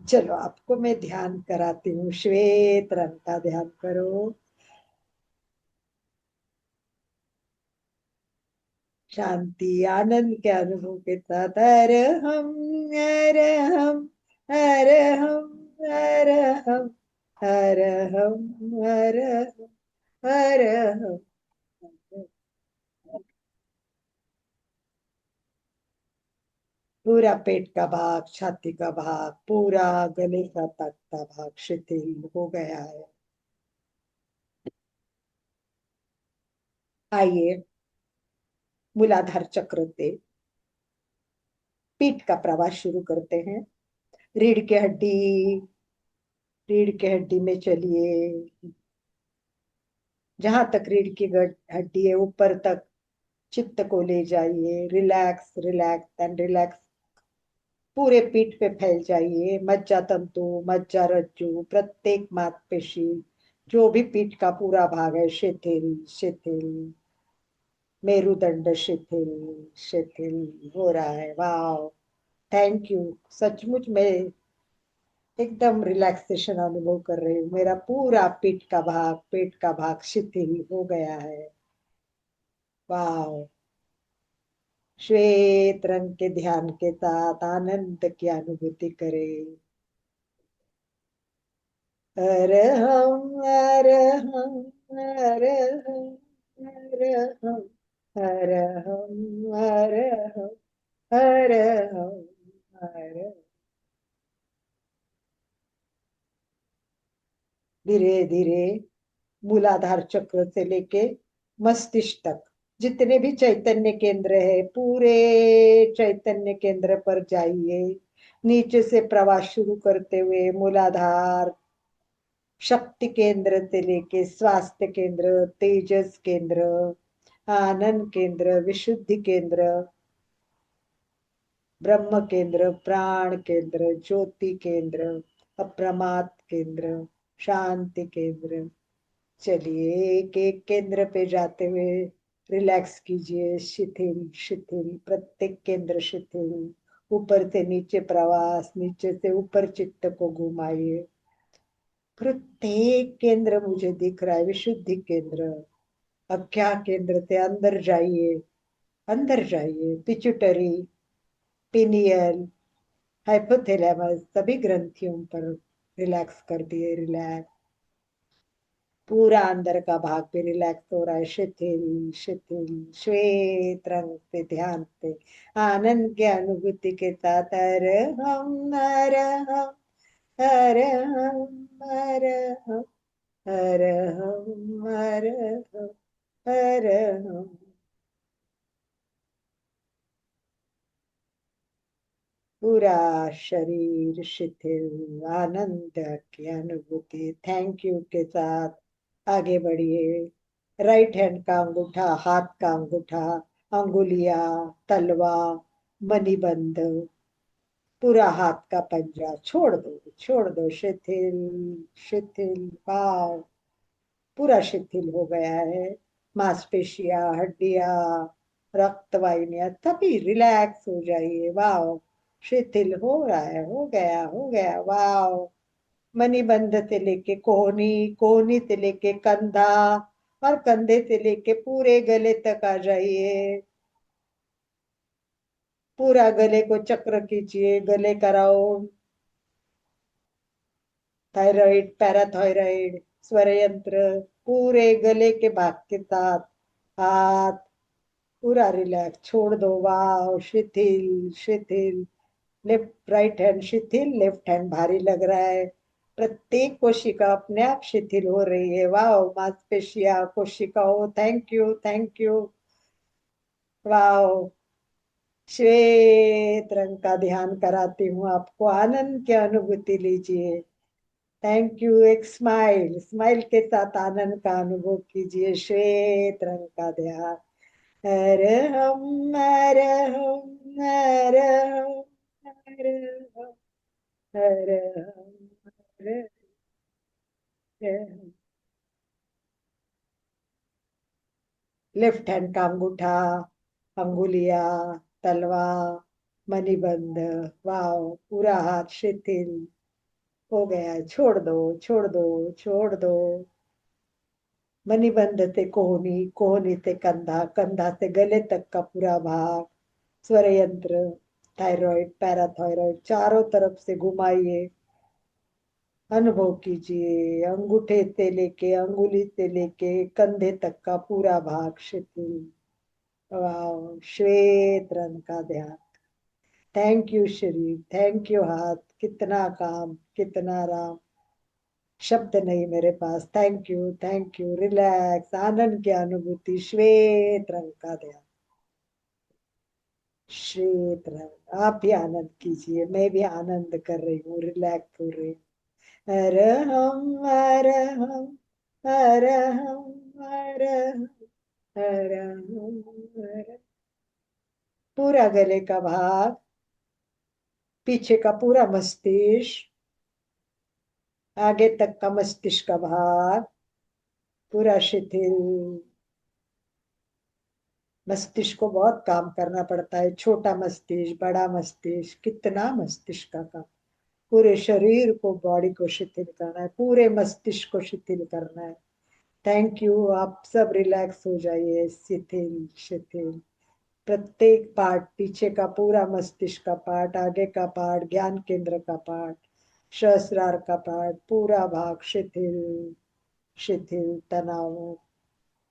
चलो आपको मैं ध्यान कराती हूँ, श्वेत रंग का ध्यान करो। शांति आनंद के अनुभव के साथ हर हम हर हम हर हम हर हम हर हम हर हम हर हम। पूरा पेट का भाग, छाती का भाग, पूरा गले का तक का भाग शिथिल हो गया है। आइए मूलाधार चक्र से पीठ का प्रवास शुरू करते हैं। रीढ़ की हड्डी, रीढ़ की हड्डी में चलिए, जहां तक रीढ़ की हड्डी है ऊपर तक चित्त को ले जाइए। रिलैक्स रिलैक्स एंड रिलैक्स, पूरे पीठ पे फैल जाइए। मज्जा तंतु, मज्जा रज्जु, प्रत्येक मांसपेशी, जो भी पीठ का पूरा भाग है शिथिल शिथिल। मेरुदंड शिथिल शिथिल हो रहा है। वाह, थैंक यू। सचमुच में एकदम रिलैक्सेशन अनुभव कर रही हूँ। मेरा पूरा पीठ का भाग, पेट का भाग शिथिल हो गया है। वाह, श्वेत रंग के ध्यान के साथ आनंद की अनुभूति करें। हर हम हर हम हर हम हर हम हर हम हर हम हर हम हर। धीरे धीरे मूलाधार चक्र से लेके मस्तिष्क तक जितने भी चैतन्य केंद्र है, पूरे चैतन्य केंद्र पर जाइए। नीचे से प्रवास शुरू करते हुए मूलाधार, शक्ति केंद्र से लेके स्वास्थ्य केंद्र, तेजस केंद्र, आनंद केंद्र, विशुद्धि केंद्र, ब्रह्म केंद्र, प्राण केंद्र, ज्योति केंद्र, अप्रमाद केंद्र, शांति केंद्र। चलिए एक एक केंद्र पे जाते हुए रिलैक्स कीजिए। शिथिल शिथिल, प्रत्येक केंद्र शिथिल। ऊपर से नीचे प्रवास, नीचे से ऊपर चित्त को घुमाइए। प्रत्येक केंद्र मुझे दिख रहा है, विशुद्धि केंद्र। अब क्या केंद्र से अंदर जाइए, अंदर जाइए। पिट्यूटरी, पिनियल, हाइपोथैलेमस, सभी ग्रंथियों पर रिलैक्स कर दिए, रिलैक्स। पूरा अंदर का भाग भी रिलैक्स हो रहा है, शिथिल शिथिल। श्वेत रंग से ध्यान से आनंद की अनुभूति के साथ हर हम हर हम हर हम हर हम हर हम हर हम हर हम। पूरा शरीर शिथिल, आनंद की अनुभूति। थैंक यू के साथ आगे बढ़िए। राइट हैंड का अंगूठा, हाथ का अंगूठा, अंगुलियां, तलवा, मणिबंध, पूरा हाथ का पंजा छोड़ दो, छोड़ दो। शिथिल शिथिल भाव पूरा शिथिल हो गया है। मांसपेशियां, हड्डियां, रक्त वाहिनियां सभी रिलैक्स हो जाइए। वाओ, शिथिल हो रहा है, हो गया, हो गया। वाओ, मणिबंध से लेके कोहनी, कोहनी से लेके कंधा, और कंधे से लेके पूरे गले तक आ जाइए। पूरा गले को चक्र कीजिए, गले का राउंड। थायराइड, पैराथायराइड, स्वर यंत्र, पूरे गले के भाग के साथ। हाथ पूरा रिलैक्स, छोड़ दो। वाह, शिथिल शिथिल। लेफ्ट राइट हैंड शिथिल, लेफ्ट हैंड भारी लग रहा है। प्रत्येक कोशिका अपने आप शिथिल हो रही है। वाह, मांसपेशियां, कोशिकाओं, थैंक यू, थैंक यू। वाह, श्वेत रंग का ध्यान कराती हूँ आपको, आनंद की अनुभूति लीजिए। Thank you. एक स्माइल, स्माइल के साथ आनंद का अनुभव कीजिए। श्वेत रंग का ध्यान। हर हम हर हम हर हम हर हम हर हम हर हम। लेफ्ट हैंड का अंगूठा, अंगुलिया, तलवा, मणिबंध। वाओ, पूरा हाथ शिथिल हो गया है। छोड़ दो, छोड़ दो, छोड़ दो। मणिबंध से कोहनी, कोहनी से कंधा, कंधा से गले तक का पूरा भाग। स्वर यंत्र, थायराइड, पैराथायराइड, चारों तरफ से घुमाइए, अनुभव कीजिए। अंगूठे से लेके, अंगुली से लेके कंधे तक का पूरा भाग शिथिल। वाह, श्वेत रंग का ध्यान। थैंक यू शरीर, थैंक यू हाथ, कितना काम, कितना आराम, शब्द नहीं मेरे पास। Thank you, thank you. Relax, आनंद की अनुभूति। श्वेत रंग का ध्यान, श्वेत रंग। आप भी आनंद कीजिए, मैं भी आनंद कर रही हूँ, रिलैक्स हो रही हूँ। हर हम हर हम हर हम हर हम हर हम हर। पूरा गले का भाग, पीछे का पूरा मस्तिष्क, आगे तक का मस्तिष्क का भाग पूरा शिथिल। मस्तिष्क को बहुत काम करना पड़ता है, छोटा मस्तिष्क, बड़ा मस्तिष्क, कितना मस्तिष्क का काम। पूरे शरीर को, बॉडी को शिथिल करना है, पूरे मस्तिष्क को शिथिल करना है। Thank you. आप सब रिलैक्स हो जाइए, शिथिल शिथिल। प्रत्येक पार्ट, पीछे का पूरा मस्तिष्क का पार्ट, आगे का पार्ट, ज्ञान केंद्र का पार्ट, सहस्रार का पार्ट, पूरा भाग शिथिल शिथिल, तनाव।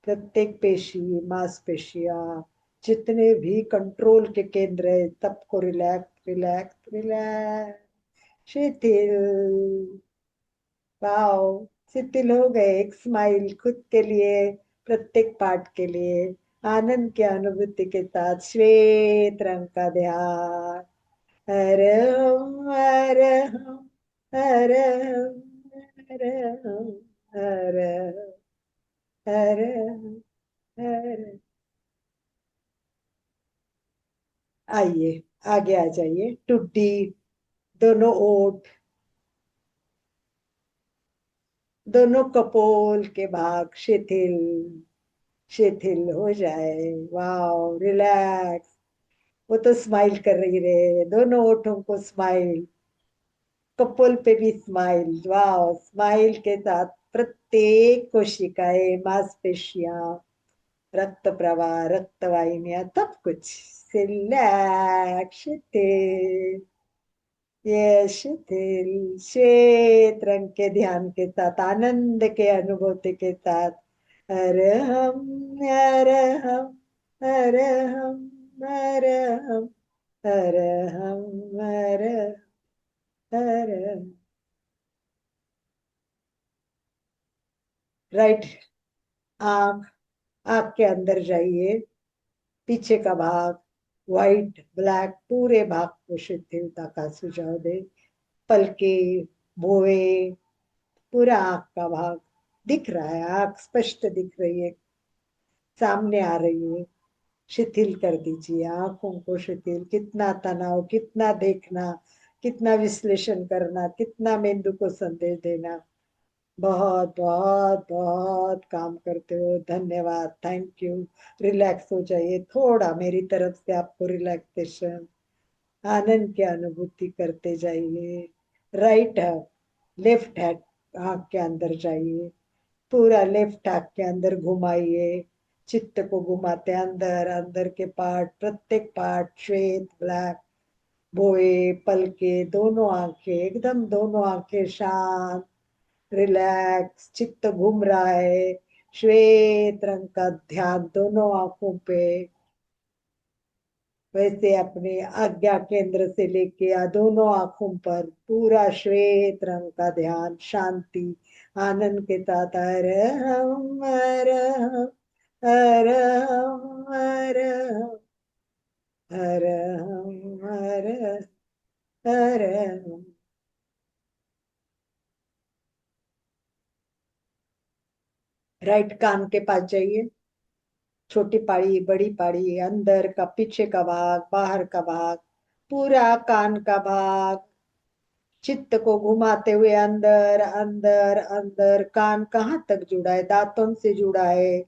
प्रत्येक पेशी, मांसपेशियां, जितने भी कंट्रोल के केंद्र है, सबको रिलैक्स रिलैक्स रिलैक्स, शिथिल। वाओ, शिथिल हो गए। एक स्माइल खुद के लिए, प्रत्येक पार्ट के लिए, आनंद की अनुभूति के साथ। श्वेत रंग का ध्यान। हर हम हर हम हर हम हर हम हर हम हर हम हर। आइए, आगे आ जाइए। टुड्डी, दोनों ओठ, दोनों कपोल के भाग शिथिल शिथिल हो जाए। Wow, relax. वो तो स्माइल कर रही रहे, दोनों ओठों को स्माइल, कपोल पे भी स्माइल। वाओ, स्माइल के साथ प्रत्येक कोशिकाएं, मांसपेशियां, रक्त प्रवाह, रक्त वाहिनियां, सब कुछ रिलैक्स थे। ये शिथिल श्वेत रंग के ध्यान के साथ, आनंद के अनुभूति के साथ, अरहम अरहम अरहम अरहम अरहम अरहम। राइट। आंख, आंख के अंदर जाइए, पीछे का भाग, व्हाइट ब्लैक पूरे भाग को शिथिलता का सुझाव दे। पलके, भुवे, पूरा आंख का भाग दिख रहा है, आंख स्पष्ट दिख रही है, सामने आ रही है। शिथिल कर दीजिए आंखों को, शिथिल। कितना तनाव, कितना देखना, कितना विश्लेषण करना, कितना मेंदु को संदेश देना। बहुत बहुत बहुत काम करते हो, धन्यवाद, थैंक यू। रिलैक्स हो जाइए थोड़ा, मेरी तरफ से आपको रिलैक्सेशन, आनंद की अनुभूति करते जाइए। राइट है, लेफ्ट है, आंख के अंदर जाइए, पूरा लेफ्ट आंख के अंदर घुमाइए, चित्त को घुमाते अंदर, अंदर के पार्ट, प्रत्येक पार्ट, श्वेत ब्लैक, भोए, पलके, दोनों आंखें एकदम, दोनों आंखें शांत, रिलैक्स, चित्त घूम रहा है, श्वेत रंग का ध्यान दोनों आंखों पे। वैसे अपने आज्ञा केंद्र से लेके दोनों आंखों पर पूरा श्वेत रंग का ध्यान, शांति, आनंद के साथ, अरहम अरहम अरहम अरहम अरहम अरहम अरहम। राइट कान के पास जाइए, छोटी पाड़ी, बड़ी पाड़ी, अंदर का, पीछे का भाग, बाहर का भाग, पूरा कान का भाग, चित्त को घुमाते हुए अंदर अंदर अंदर। कान कहाँ तक जुड़ा है? दांतों से जुड़ा है,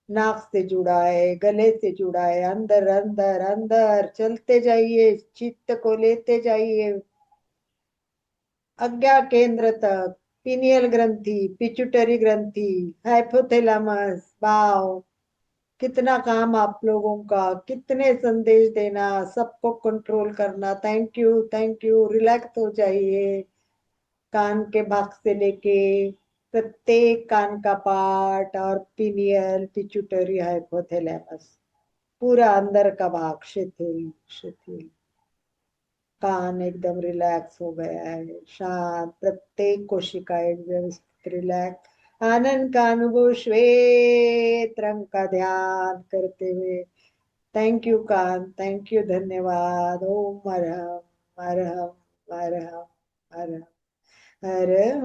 नाक से जुड़ा है, गले से जुड़ा है, अंदर अंदर अंदर चलते जाइए, चित्त को लेते जाइए आज्ञा केंद्र तक, पीनियल ग्रंथि, पिट्यूटरी ग्रंथि, हाइपोथैलेमस, बाव। कितना काम आप लोगों का, कितने संदेश देना, सबको कंट्रोल करना। Thank you, thank you. Relax हो जाइए, कान के भाग से लेके प्रत्येक कान का पार्ट, और पीनियल, पिट्यूटरी, हाइपोथैलेमस, पूरा अंदर का भाग शिथिल शिथिल। कान एकदम रिलैक्स हो गया है, शांत, प्रत्येक कोशिकाएं व्यवस्थित रिलैक्स, आनंद का अनुभव, श्वेत रंग का ध्यान करते हुए। थैंक यू कान, थैंक यू, धन्यवाद। ओम अरहम अरहम अरहम अरहम अरहम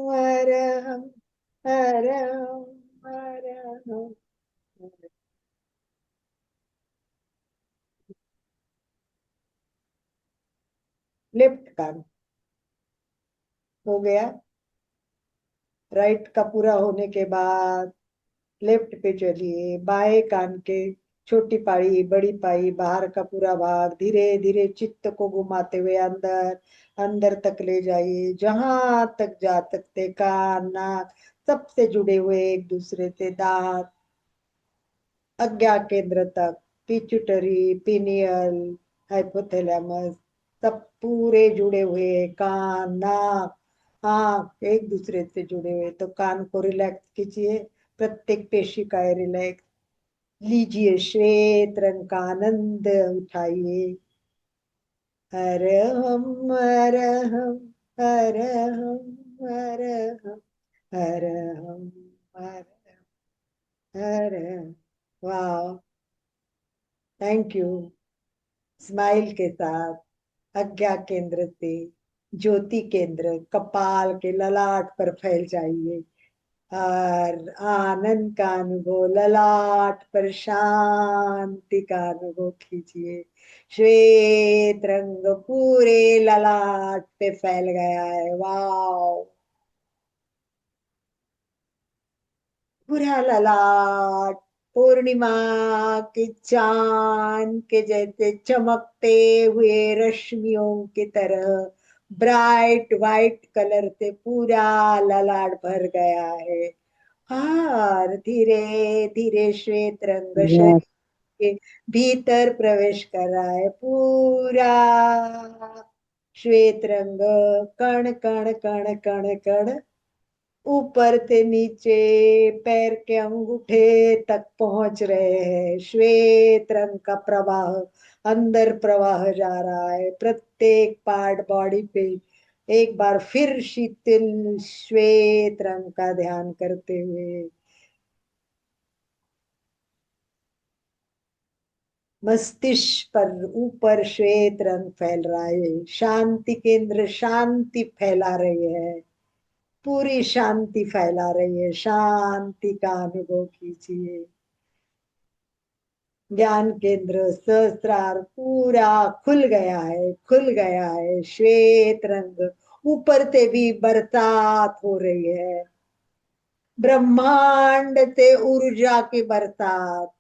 अरहम अरहम अरहम। लेफ्ट कान हो गया। राइट का पूरा होने के बाद लेफ्ट पे चलिए, बाएं कान के छोटी पाई, बड़ी पाई, बाहर का पूरा भाग, धीरे धीरे चित्त को घुमाते हुए अंदर अंदर तक ले जाइए, जहां तक जा सकते, कान, नाक सबसे जुड़े हुए एक दूसरे से, दांत, आज्ञा केंद्र तक, पिट्यूटरी, पिनियल, हाइपोथैलेमस, सब पूरे जुड़े हुए, कान, नाक, आंख एक दूसरे से जुड़े हुए। तो कान को रिलैक्स कीजिए, प्रत्येक पेशी का रिलैक्स लीजिए, श्वेत रंग का आनंद उठाइए। अरहम अरहम अरहम अरहम अरहम अरहम अरहम। वाह, थैंक यू। स्माइल के साथ आज्ञा केंद्र से ज्योति केंद्र कपाल के ललाट पर फैल जाइए, और आनंद का अनुभव, ललाट पर शांति का अनुभव कीजिए। श्वेत रंग पूरे ललाट पे फैल गया है, वाह। पूरा ललाट पूर्णिमा के चांद के जैसे चमकते हुए रश्मियों की तरह ब्राइट वाइट कलर से पूरा ललाट भर गया है। और धीरे धीरे श्वेत रंग शरीर के भीतर प्रवेश कर रहा है। पूरा श्वेत रंग, कण कण कण कण कण, ऊपर से नीचे पैर के अंगूठे तक पहुंच रहे हैं। श्वेत रंग का प्रवाह अंदर प्रवाह जा रहा है, प्रत्येक पार्ट बॉडी पे। एक बार फिर शीतल श्वेत रंग का ध्यान करते हुए मस्तिष्क पर ऊपर श्वेत रंग फैल रहा है। शांति केंद्र शांति फैला रही है, पूरी शांति फैला रही है। शांति का अनुभव कीजिए। ज्ञान केंद्र सहस्त्रार पूरा खुल गया है, खुल गया है। श्वेत रंग ऊपर से भी बरसात हो रही है, ब्रह्मांड से ऊर्जा की बरसात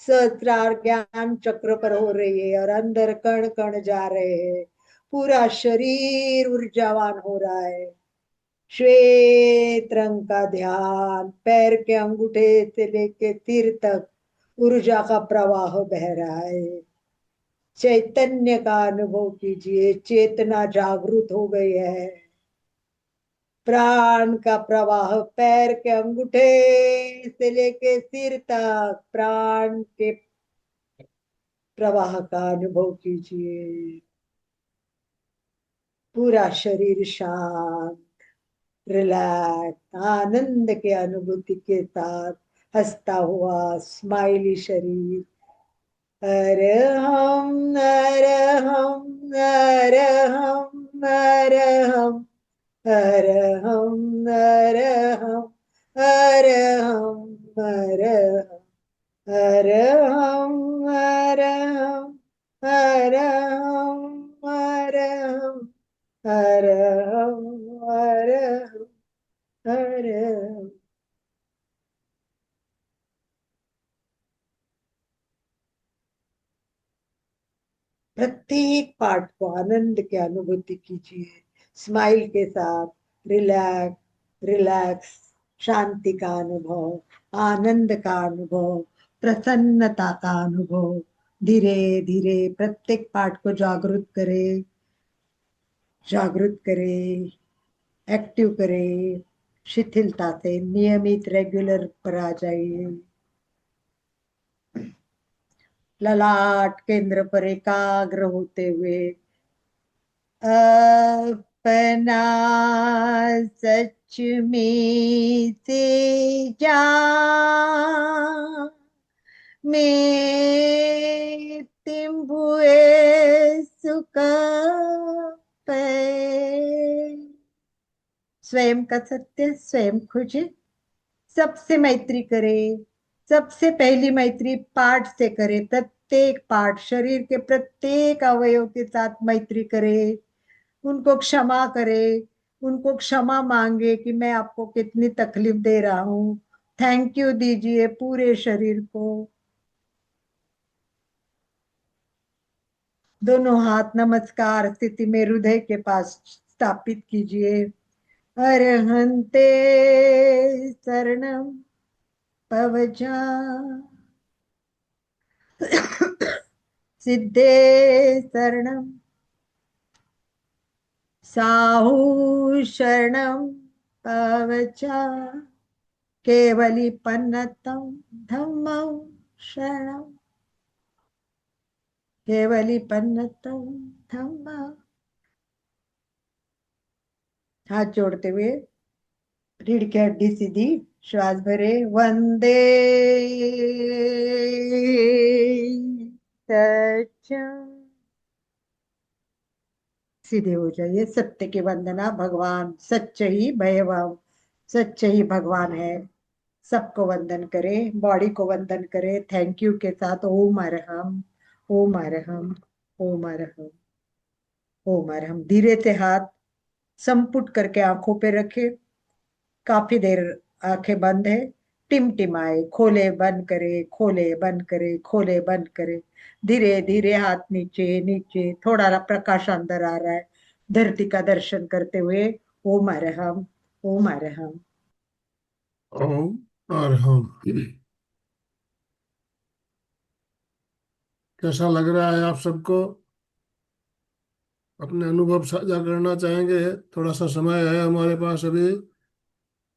सहस्त्रार ज्ञान चक्र पर हो रही है और अंदर कण कण जा रहे हैं। पूरा शरीर ऊर्जावान हो रहा है। श्वेत रंग का ध्यान, पैर के अंगूठे से लेके सिर तक ऊर्जा का प्रवाह बह रहा है। चैतन्य का अनुभव कीजिए, चेतना जागृत हो गई है। प्राण का प्रवाह पैर के अंगूठे से लेके सिर तक, प्राण के प्रवाह का अनुभव कीजिए। पूरा शरीर शांत, रिलैक्स, आनंद के अनुभूति के साथ हंसता हुआ स्माइली शरीर। अरहम अरहम अरहम अरहम अरहम अरहम अरहम अरहम अरहम अरहम अरहम अरहम अरहम अरहम अरहम। प्रत्येक पार्ट को आनंद की अनुभूति कीजिए, स्माइल के साथ। रिलैक्स रिलैक्स, शांति का अनुभव, आनंद का अनुभव, प्रसन्नता का अनुभव। धीरे धीरे प्रत्येक पार्ट को जागृत करें, जागृत करें, एक्टिव करें। शिथिलता से नियमित रेगुलर पर आ जाइए। ललाट केंद्र पर एकाग्र होते हुए अपना सच में से जा में तिम्बुए सुख पे। स्वयं का सत्य स्वयं खोजे, सबसे मैत्री करे। सबसे पहली मैत्री पार्ट से करे, प्रत्येक पार्ट, शरीर के प्रत्येक अवयव के साथ मैत्री करे। उनको क्षमा करे, उनको क्षमा मांगे कि मैं आपको कितनी तकलीफ दे रहा हूँ। थैंक यू दीजिए पूरे शरीर को। दोनों हाथ नमस्कार स्थिति में हृदय के पास स्थापित कीजिए। अरहंते शरणम पवजा, सिद्धे शरणम, साहू शरणम पवचा, केवली पन्नतम धम्मं शरणम, केवली पन्नतम धम्मं। हाथ जोड़ते हुए रीढ़ की हड्डी सीधी, श्वास भरे। वंदे सत्यम, सीधे हो जाइए। सत्य की वंदना, भगवान सच्चे ही भयवान, सच्चे ही भगवान है। सबको वंदन करें, बॉडी को वंदन करें थैंक यू के साथ। ओम अरहम, ओम अरहम, ओम अरहम, ओम अरहम। धीरे से हाथ संपुट करके आंखों पे रखे। काफी देर आंखें बंद है, टिमटिमाए, खोले बंद करे, खोले बंद करे, खोले बंद करे। धीरे धीरे हाथ नीचे नीचे, थोड़ा प्रकाश अंदर आ रहा है। धरती का दर्शन करते हुए ओम अरहम, ओम अरहम। ओम और हम। कैसा लग रहा है आप सबको? अपने अनुभव साझा करना चाहेंगे? थोड़ा सा समय है हमारे पास अभी।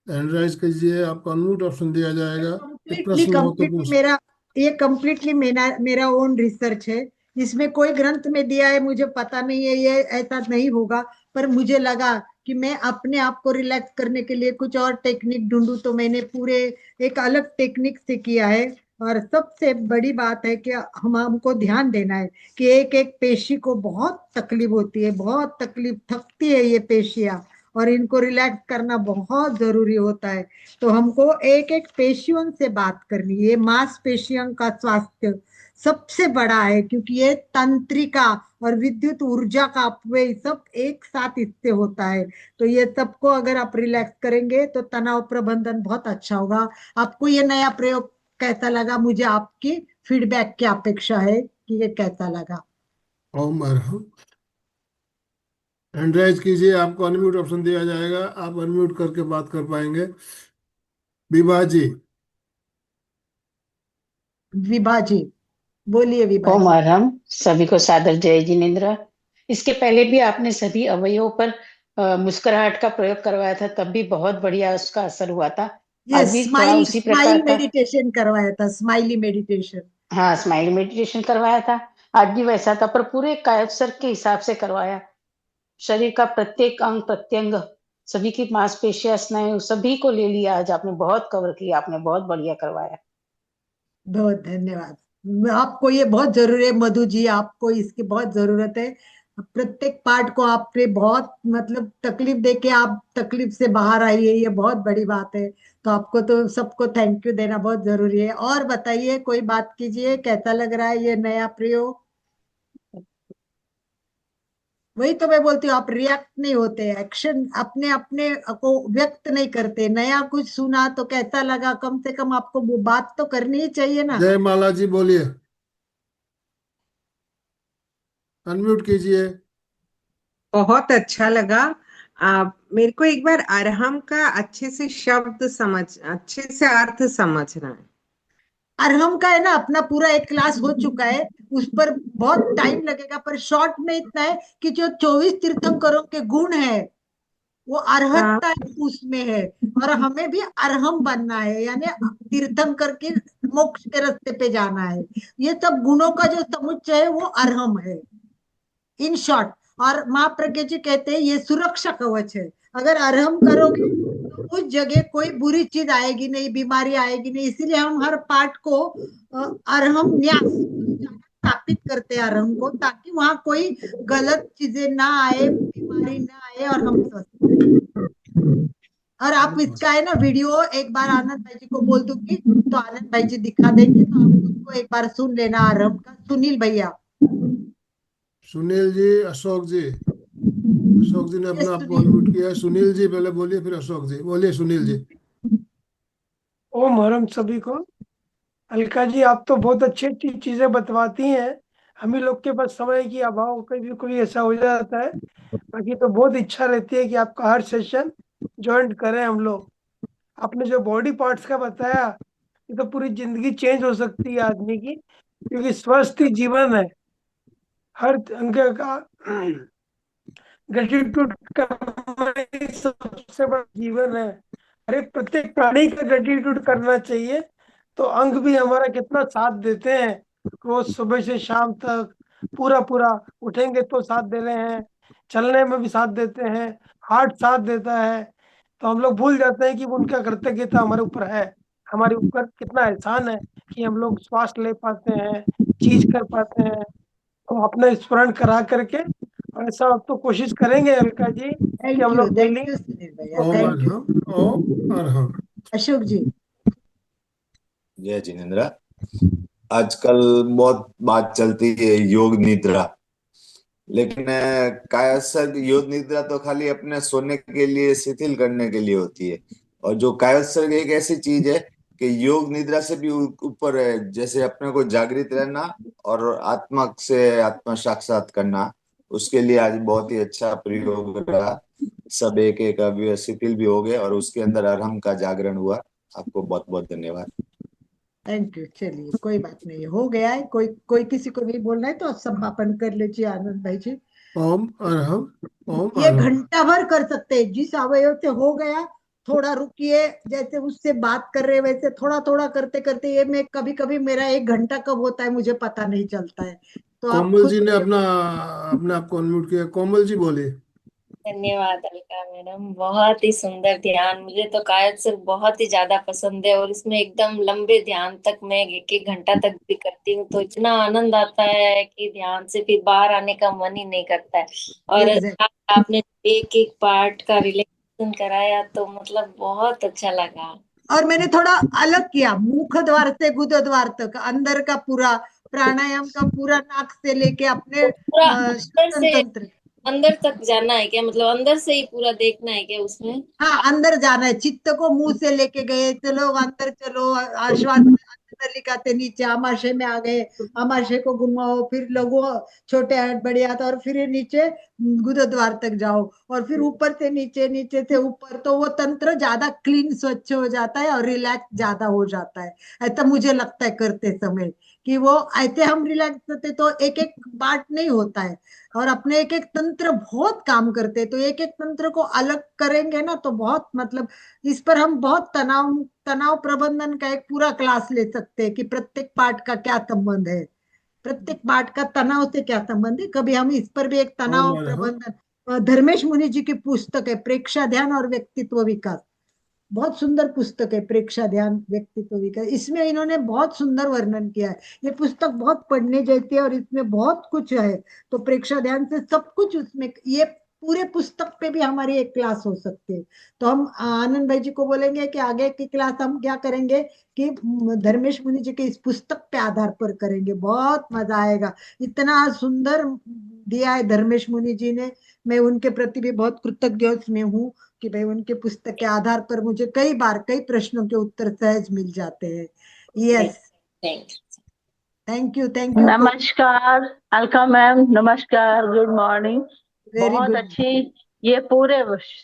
हैंड राइज कीजिए, आपको अनम्यूट ऑप्शन दिया जाएगा। एक कंप्लीटली प्रश्न हो तो कंप्लीटली पूछ। मेरा, ये कंप्लीटली मेरा मेरा ओन रिसर्च है। इसमें कोई ग्रंथ में दिया है मुझे पता नहीं है, ये ऐसा नहीं होगा। पर मुझे लगा कि मैं अपने आप को रिलैक्स करने के लिए कुछ और टेक्निक ढूंढूं, तो मैंने पूरे एक अलग टेक्निक से किया है। और सबसे बड़ी बात है कि हमको ध्यान देना है कि एक एक पेशी को बहुत तकलीफ होती है, बहुत तकलीफ, थकती है ये पेशियां। और इनको रिलैक्स करना बहुत जरूरी होता है। तो हमको एक एक पेशियों से बात करनी है। ये मांसपेशियों का स्वास्थ्य सबसे बड़ा है, क्योंकि ये तंत्रिका और विद्युत ऊर्जा का अपव्यय सब एक साथ इससे होता है। तो ये सबको अगर आप रिलैक्स करेंगे तो तनाव प्रबंधन बहुत अच्छा होगा। आपको ये नया प्रयोग कैसा लगा? मुझे आपकी फीडबैक की अपेक्षा है कि ये कैसा लगा। ओम और हम। हैंड राइज कीजिए, आपको अनम्यूट ऑप्शन दिया जाएगा, आप अनम्यूट करके बात कर पाएंगे। विभा जी। विभा जी, बोलिए विभा ओम जी। आराम। सभी को सादर जय जिनेन्द्र। इसके पहले भी आपने सभी अवयवों पर मुस्कुराहट का प्रयोग करवाया था, तब भी बहुत बढ़िया उसका असर हुआ था। ये आज भी थोड़ा स्माइल उसी स्माइल प्रकार का, मेडिटेशन करवाया था, स्माइली मेडिटेशन। हाँ, स्माइल मेडिटेशन करवाया था। आज भी वैसा था, पर पूरे कायोत्सर्ग के हिसाब से करवाया। शरीर का प्रत्येक अंग प्रत्यंग, सभी की मांसपेशियां, स्नायु, सभी को ले लिया। आज आपने बहुत कवर किया, आपने बहुत बढ़िया करवाया। बहुत धन्यवाद। आपको ये बहुत जरूरी है मधु जी, आपको इसकी बहुत जरूरत है। प्रत्येक पार्ट को आपने बहुत मतलब तकलीफ दे के आप तकलीफ से बाहर आई है, ये बहुत बड़ी बात है। तो आपको तो सबको थैंक यू देना बहुत जरूरी है। और बताइए, कोई बात कीजिए, कैसा लग रहा है ये नया प्रयोग? वही तो मैं बोलती हूँ, आप रिएक्ट नहीं होते, एक्शन अपने अपने को व्यक्त नहीं करते। नया कुछ सुना तो कैसा लगा, कम से कम आपको वो बात तो करनी ही चाहिए ना। जय माला जी बोलिए, अनम्यूट कीजिए। बहुत अच्छा लगा। मेरे को एक बार अरहम का अच्छे से अर्थ समझना है। अरहम का है ना, अपना पूरा एक क्लास हो चुका है। उस पर बहुत टाइम लगेगा, पर शॉर्ट में इतना है कि जो 24 तीर्थंकरों के गुण है वो हाँ, अर्हतता उसमें है। और हमें भी अरहम बनना है, यानी तीर्थंकर के मोक्ष के रास्ते पे जाना है। ये सब गुणों का जो समुच्चय है वो अरहम है, इन शॉर्ट। और माँ प्रज्ञा जी कहते हैं ये सुरक्षा कवच है। अगर अरहम करोगे तो उस जगह कोई बुरी चीज आएगी नहीं, बीमारी आएगी नहीं। इसीलिए हम हर पार्ट को अरहम न्यास स्थापित करते हैं अरहम को, ताकि वहां कोई गलत चीजें ना आए, बीमारी ना आए, और हम स्वस्थ रहें। और आप इसका है ना वीडियो एक बार आनंद भाई जी को बोल दूंगी, तो आनंद भाई जी दिखा देंगे, तो आप उसको एक बार सुन लेना अरहम का। सुनील भैया। सुनील जी, अशोक जी। अशोक जी ने ये अपना आपको सुनील। अनम्यूट किया है। सुनील जी पहले बोलिए, फिर अशोक जी बोलिए। सुनील जी। ओम हरम सभी को। अलका जी, आप तो बहुत अच्छी अच्छी चीजें बतवाती हैं। हम ही लोग के पास समय की अभाव, कभी कोई ऐसा हो जाता है। बाकी तो बहुत इच्छा रहती है कि आपका हर सेशन ज्वाइन करें हम लोग। आपने जो बॉडी पार्ट्स का बताया, ये तो पूरी जिंदगी चेंज हो सकती है आदमी की, क्योंकि स्वस्थ ही जीवन है। हर अंग का ग्रेटिट्यूड करना ही सबसे बड़ा जीवन है। हर एक प्रत्येक प्राणी का ग्रेटिट्यूड करना चाहिए। तो अंग भी हमारा कितना साथ देते हैं, रोज सुबह से शाम तक। पूरा पूरा उठेंगे तो साथ दे रहे हैं, चलने में भी साथ देते हैं, हार्ट साथ देता है। तो हम लोग भूल जाते हैं कि उनका कृतज्ञता हमारे ऊपर है, हमारे ऊपर कितना एहसान है कि हम लोग श्वास ले पाते हैं, चीज कर पाते हैं। तो अपना स्मरण करा करके, और ऐसा अब तो कोशिश करेंगे अलका जी कि हम लोग थैंक डेली यू सुनील भैया, को ओम करें। Thank you. अरहम। ओम अरहम। अशोक जी। जय जिनेन्द्र। आजकल बहुत बात चलती है योग निद्रा, लेकिन कायस्थ योग निद्रा तो खाली अपने सोने के लिए, शिथिल करने के लिए होती है। और जो कायस्थ एक ऐसी चीज है कि योग निद्रा से भी ऊपर है। जैसे अपने को जागृत रहना और आत्मा से आत्मा साक्षात करना, उसके लिए आज बहुत ही अच्छा प्रयोग रहा। सब एक एक अवयव शिथिल भी हो गए और उसके अंदर अरहम का जागरण हुआ। आपको बहुत बहुत धन्यवाद। Thank you. चलिए कोई बात नहीं, हो गया है। कोई कोई किसी को नहीं बोलना है तो समापन कर लीजिए आनंद भाई जी। ओम अरहम, ओम ये अरहम। घंटा भर कर सकते हैं, जिस अवयव से हो गया थोड़ा रुकिए, जैसे उससे बात कर रहे वैसे थोड़ा थोड़ा करते करते, ये मैं कभी कभी मेरा 1 घंटा कब होता है मुझे पता नहीं चलता है। तो आप कोमल खुद जी ने से अपना अपने आप को अनम्यूट किया। कोमल जी बोलिए। धन्यवाद अलका मैडम, बहुत ही सुंदर ध्यान। मुझे तो कायद सिर्फ बहुत ही ज्यादा पसंद है, और इसमें एकदम लंबे ध्यान तक मैं 1-1 घंटा तक भी करती हूँ तो इतना आनंद आता है कि ध्यान से फिर बाहर आने का मन ही नहीं करता है। और एग्जैक्ट। आज आपने एक एक पार्ट का रिलेक्शन कराया तो मतलब बहुत अच्छा लगा। और मैंने थोड़ा अलग किया, मुख द्वार से गुद द्वार तक, अंदर का पूरा प्राणायाम का पूरा, नाक से लेके अपने तो पूरा अंदर श्वसन से तंत्र। अंदर तक जाना है क्या? मतलब अंदर से ही पूरा देखना है क्या उसमें? हाँ, अंदर जाना है, चित्त को मुंह से लेके गए, चलो अंदर चलो, आश्वास नलिका से नीचे आमाशय में आ गए, आमाशय को घुमाओ, फिर लघु छोटे हाथ बड़े हाथ, और फिर ये नीचे गुदद्वार तक जाओ, और फिर ऊपर से नीचे, नीचे से ऊपर, तो वो तंत्र ज्यादा क्लीन स्वच्छ हो जाता है और रिलैक्स ज्यादा हो जाता है। ऐसा मुझे लगता है करते समय, कि वो ऐसे हम रिलैक्स होते तो एक एक पार्ट नहीं होता है, और अपने एक एक तंत्र बहुत काम करते हैं, तो एक एक तंत्र को अलग करेंगे ना तो बहुत मतलब, इस पर हम बहुत तनाव तनाव प्रबंधन का एक पूरा क्लास ले सकते हैं, कि प्रत्येक पार्ट का क्या संबंध है, प्रत्येक पार्ट का तनाव से क्या संबंध है। कभी हम इस पर भी एक ओम तनाव अरहम। प्रबंधन, धर्मेश मुनि जी की पुस्तक है प्रेक्षा ध्यान और व्यक्तित्व विकास, बहुत सुंदर पुस्तक है प्रेक्षा ध्यान व्यक्तित्व विकास, इसमें इन्होंने बहुत सुंदर वर्णन किया है। ये पुस्तक बहुत पढ़ने जैसी है और इसमें बहुत कुछ है। तो प्रेक्षा ध्यान से सब कुछ उसमें, ये पूरे पुस्तक पे भी हमारी एक क्लास हो सकती है। तो हम आनंद भाई जी को बोलेंगे कि आगे की क्लास हम क्या करेंगे, कि धर्मेश मुनि जी के इस पुस्तक पे आधार पर करेंगे, बहुत मजा आएगा। इतना सुंदर दिया है धर्मेश मुनि जी ने, मैं उनके प्रति भी बहुत कृतज्ञ में हूँ, कि भाई उनके पुस्तक के आधार पर मुझे कई बार कई प्रश्नों के उत्तर सहज मिल जाते हैं। Yes. Thank thank you, thank you. नमस्कार अलका मैम, नमस्कार, गुड मॉर्निंग। वेरी बहुत गुड। अच्छी, ये पूरे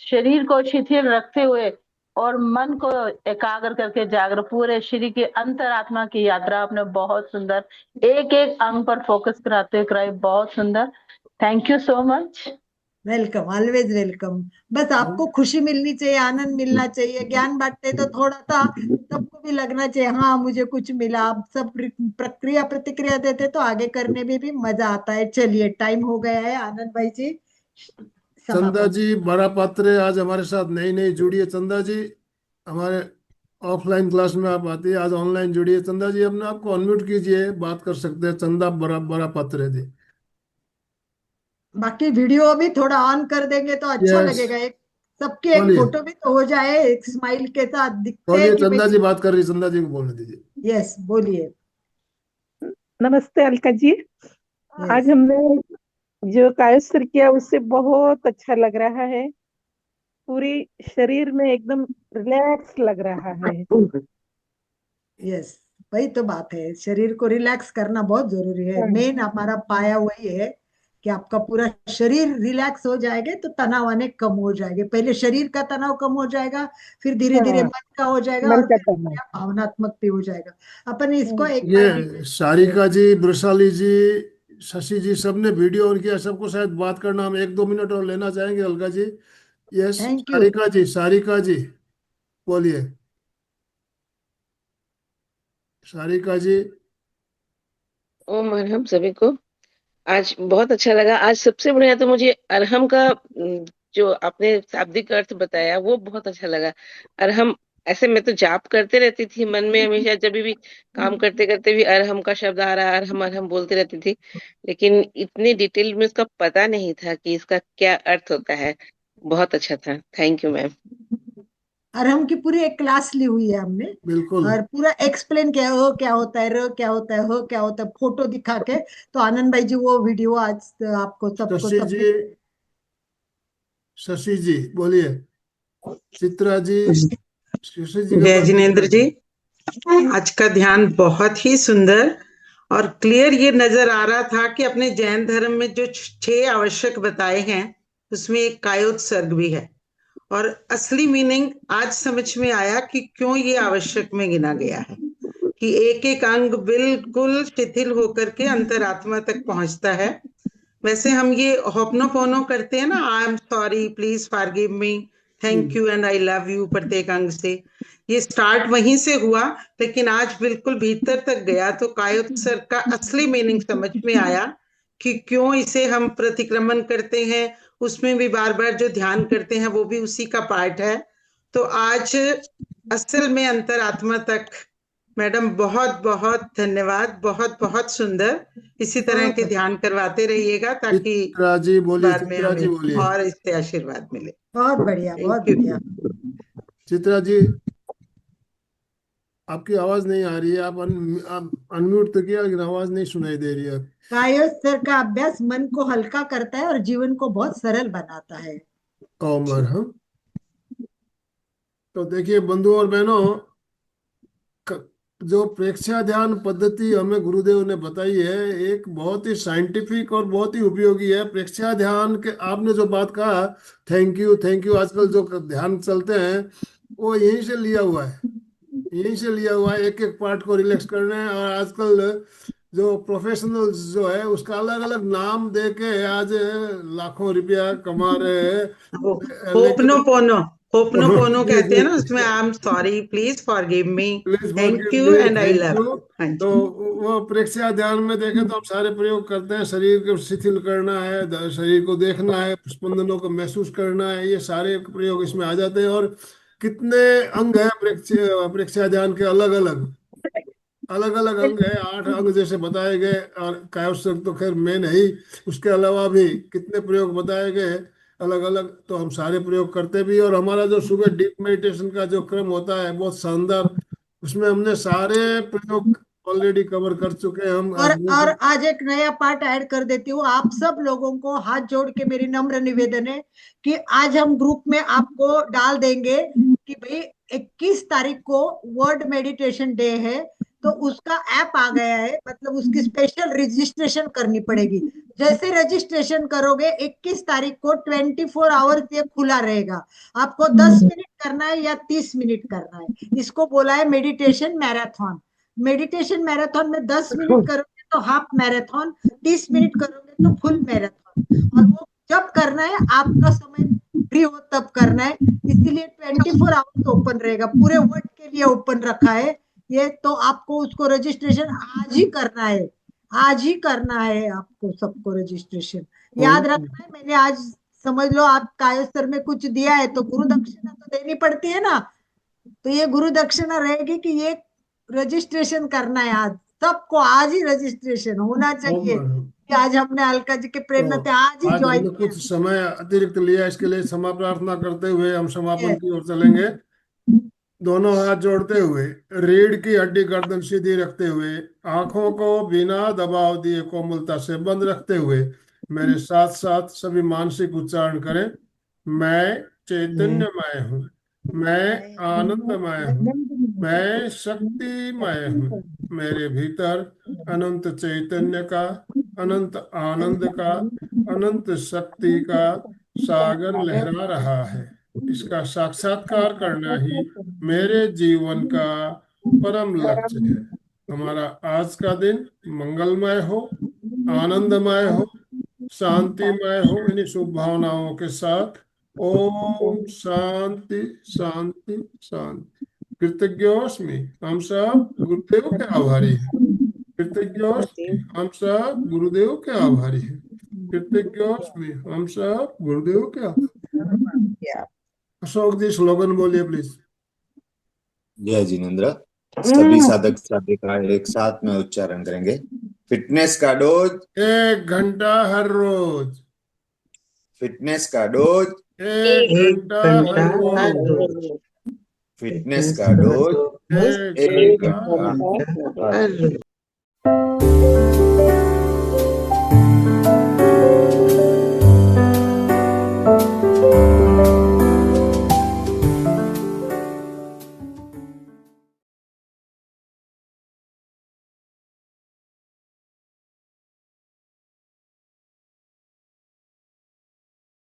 शरीर को शिथिल रखते हुए और मन को एकाग्र करके जागर, पूरे शरीर की अंतरात्मा की यात्रा आपने बहुत सुंदर एक एक अंग पर फोकस कराते हुए कराई, बहुत सुंदर। Thank you so much. Welcome, always welcome. बस आपको खुशी मिलनी चाहिए, आनंद मिलना चाहिए, ज्ञान बांटते तो थोड़ा सा सबको भी लगना चाहिए हाँ मुझे कुछ मिला। आप सब प्रक्रिया प्रतिक्रिया देते तो आगे करने में भी मजा आता है। चलिए टाइम हो गया है आनंद भाई जी, चंदा समापन। जी बड़ा पात्र आज हमारे साथ नई नई जुड़ी है। चंदा जी हमारे ऑफलाइन क्लास में आप आती है, आज ऑनलाइन जुड़ी है। चंदा जी अपने आप को अनम्यूट कीजिए, बात कर सकते हैं। चंदा बड़ा बड़ा पात्र है जी। बाकी वीडियो भी थोड़ा ऑन कर देंगे तो अच्छा यस, लगेगा, एक सबकी एक बोलिए। फोटो भी तो हो जाए, एक स्माइल के साथ दिखते बोलिए, हैं कि भाई। चंदा जी बात कर रही, चंदा जी को बोलने दीजिए। यस, बोलिए। नमस्ते अलका जी। यस। आज हमने जो कायोस्त्र किया उससे बहुत अच्छा लग रहा है, पूरी शरीर में एकदम रिलैक्स लग रहा है। यस, वही तो बात है, शरीर को रिलैक्स करना बहुत जरूरी है। हाँ, मेन हमारा पाया वही है, कि आपका पूरा शरीर रिलैक्स हो जाएगा तो तनाव आने कम हो जाएंगे। पहले शरीर का तनाव कम हो जाएगा, फिर धीरे धीरे हाँ, मन का हो जाएगा, मन और का फिर करना। भावनात्मक भी हो जाएगा। अपन इसको एक बार ये सारिका जी, वृषाली जी, शशि जी, सबने वीडियो ऑन किया। सबको शायद बात करना, हम 1-2 मिनट और लेना चाहेंगे। Alka ji. Yes, thank you. Sarika ji, Sarika ji बोलिए। सारिका जी। ओम अरहम सभी को। आज बहुत अच्छा लगा। आज सबसे बढ़िया तो मुझे अरहम का जो आपने शाब्दिक अर्थ बताया वो बहुत अच्छा लगा। अरहम, ऐसे मैं तो जाप करते रहती थी मन में हमेशा, जब भी काम करते करते भी अरहम का शब्द आ रहा, अरहम अरहम बोलती रहती थी, लेकिन इतनी डिटेल में उसका पता नहीं था कि इसका क्या अर्थ होता है। बहुत अच्छा था, थैंक यू मैम। अरहम की पूरी एक क्लास ली हुई है हमने, बिल्कुल। और पूरा एक्सप्लेन किया है, क्या होता है, क्या होता है, क्या होता है, फोटो दिखा के। तो आनंद भाई जी वो वीडियो आज आपको सबको शशि जी, सबमिट। शशि जी बोलिए। चित्रा जी, शशि जी के जय बाद चित्रा जिनेन्द्र जी। जी, आज का ध्यान बहुत ही सुंदर और क्लियर ये नजर आ रहा था कि अपने जैन धर्म में जो 6 आवश्यक बताए हैं उसमें एक कायोत्सर्ग भी है, और असली मीनिंग आज समझ में आया कि क्यों ये आवश्यक में गिना गया है, कि एक एक अंग बिल्कुल शिथिल होकर के अंतरात्मा तक पहुंचता है। वैसे हम ये होपनोपोनो करते हैं ना, I am sorry, please forgive me, thank you and I love you, प्रत्येक अंग से ये स्टार्ट वहीं से हुआ, लेकिन आज बिल्कुल भीतर तक गया तो कायोत्सर्ग का असली मीनिंग समझ में आया कि क्यों इसे हम प्रतिक्रमण करते हैं, उसमें भी बार बार जो ध्यान करते हैं वो भी उसी का पार्ट है। तो आज असल में अंतरात्मा तक मैडम बहुत बहुत धन्यवाद, बहुत बहुत सुंदर। इसी तरह के ध्यान करवाते रहिएगा ताकि चित्रा जी बोलिए, बाद में चित्रा जी हमें बोलिए। और इससे आशीर्वाद मिले। बहुत बढ़िया, बहुत Thank you. बढ़िया। चित्रा जी आपकी आवाज नहीं आ रही है, आप अनम्यूट तो किया लेकिन आवाज नहीं सुनाई दे रही है। कायोत्सर्ग का अभ्यास मन को हल्का करता है और जीवन को बहुत सरल बनाता है। कौमर हम तो देखिए बंधु और बहनों, जो प्रेक्षा ध्यान पद्धति हमें गुरुदेव ने बताई है, एक बहुत ही साइंटिफिक और बहुत ही उपयोगी है। प्रेक्षा ध्यान के आपने जो बात कहा, थैंक यू, आजकल जो ध्यान चलते हैं वो यहीं से लिया हुआ है, यहीं से लिया हुआ है। एक एक पार्ट को रिलैक्स करना है। और आजकल जो प्रोफेशनल्स जो है उसका अलग अलग नाम दे के आज लाखों रुपया कमा रहे हैं। होपनोपोनो, होपनोपोनो कहते हैं ना, उसमें I am sorry, please forgive me, thank you and I love. तो वो प्रेक्षा ध्यान में देखें तो हम सारे प्रयोग करते हैं। शरीर को शिथिल करना है, शरीर को देखना है, स्पंदनों को महसूस करना है, ये सारे प्रयोग इसमें आ जाते हैं। और कितने अंग है प्रेक्षा ध्यान के, अलग अलग अंग है, 8 अंग जैसे बताए गए। और कायोत्सर्ग तो खैर मेन है ही, उसके अलावा भी कितने प्रयोग बताए गए अलग अलग, तो हम सारे प्रयोग करते भी। और हमारा जो सुबह डीप मेडिटेशन का जो क्रम होता है बहुत शानदार, उसमें हमने सारे प्रयोग ऑलरेडी कवर कर चुके हैं हम। और आज एक नया पार्ट ऐड कर देती हूँ। आप सब लोगों को हाथ जोड़ के मेरी नम्र निवेदन है कि आज हम ग्रुप में आपको डाल देंगे कि भाई 21 तारीख को वर्ल्ड मेडिटेशन डे है, तो उसका ऐप आ गया है, मतलब उसकी स्पेशल रजिस्ट्रेशन करनी पड़ेगी। जैसे रजिस्ट्रेशन करोगे 21 तारीख को 24 आवर्स ये खुला रहेगा। आपको 10 मिनट करना है या 30 मिनट करना है। इसको बोला है मेडिटेशन मैराथन। मेडिटेशन मैराथन में 10 मिनट करोगे तो हाफ मैराथन, 30 मिनट करोगे तो फुल मैराथन। और वो जब करना है, आपका समय फ्री हो तब करना है। इसीलिए 24 आवर्स ओपन रहेगा, पूरे वर्ल्ड के लिए ओपन रखा है ये। तो आपको उसको रजिस्ट्रेशन आज ही करना है, आज ही करना है आपको सबको रजिस्ट्रेशन। याद रखना है, मैंने आज समझ लो आप कायोत्सर्ग में कुछ दिया है तो गुरु दक्षिणा तो देनी पड़ती है ना, तो ये गुरु दक्षिणा रहेगी कि ये रजिस्ट्रेशन करना है। आज सबको आज ही रजिस्ट्रेशन होना चाहिए कि आज हमने अलका जी के प्रेरणा से आज ही ज्वाइन किया। कुछ समय अतिरिक्त लिया, इसके लिए क्षमा प्रार्थना करते हुए हम समापन की ओर चलेंगे। दोनों हाथ जोड़ते हुए, रीढ़ की हड्डी गर्दन सीधी रखते हुए, आंखों को बिना दबाव दिए कोमलता से बंद रखते हुए मेरे साथ साथ सभी मानसिक उच्चारण करें। मैं चैतन्यमय हूँ, मैं आनंदमय हूँ, मैं शक्तिमय हूँ। मेरे भीतर अनंत चैतन्य का, अनंत आनंद का, अनंत शक्ति का सागर लहरा रहा है। इसका साक्षात्कार करना ही मेरे जीवन का परम लक्ष्य है। हमारा आज का दिन मंगलमय हो, आनंदमय हो, शांतिमय हो। इन्हीं शुभ भावनाओं के साथ ओम शांति शांति शांति। कृतज्ञोस्मि, हम सब गुरुदेव के आभारी हैं। कृतज्ञोस्मि, हम सब गुरुदेव के आभारी हैं। कृतज्ञोस्मि, हम सब गुरुदेव के आभारी। अशोक जी स्लोगन बोलिए प्लीज। जय जिनेन्द्र। सभी साधक साधिका एक साथ में उच्चारण करेंगे। फिटनेस का डोज 1 घंटा हर रोज। फिटनेस का डोज 1 घंटा हर रोज। फिटनेस का डोज 1 घंटा हर रोज।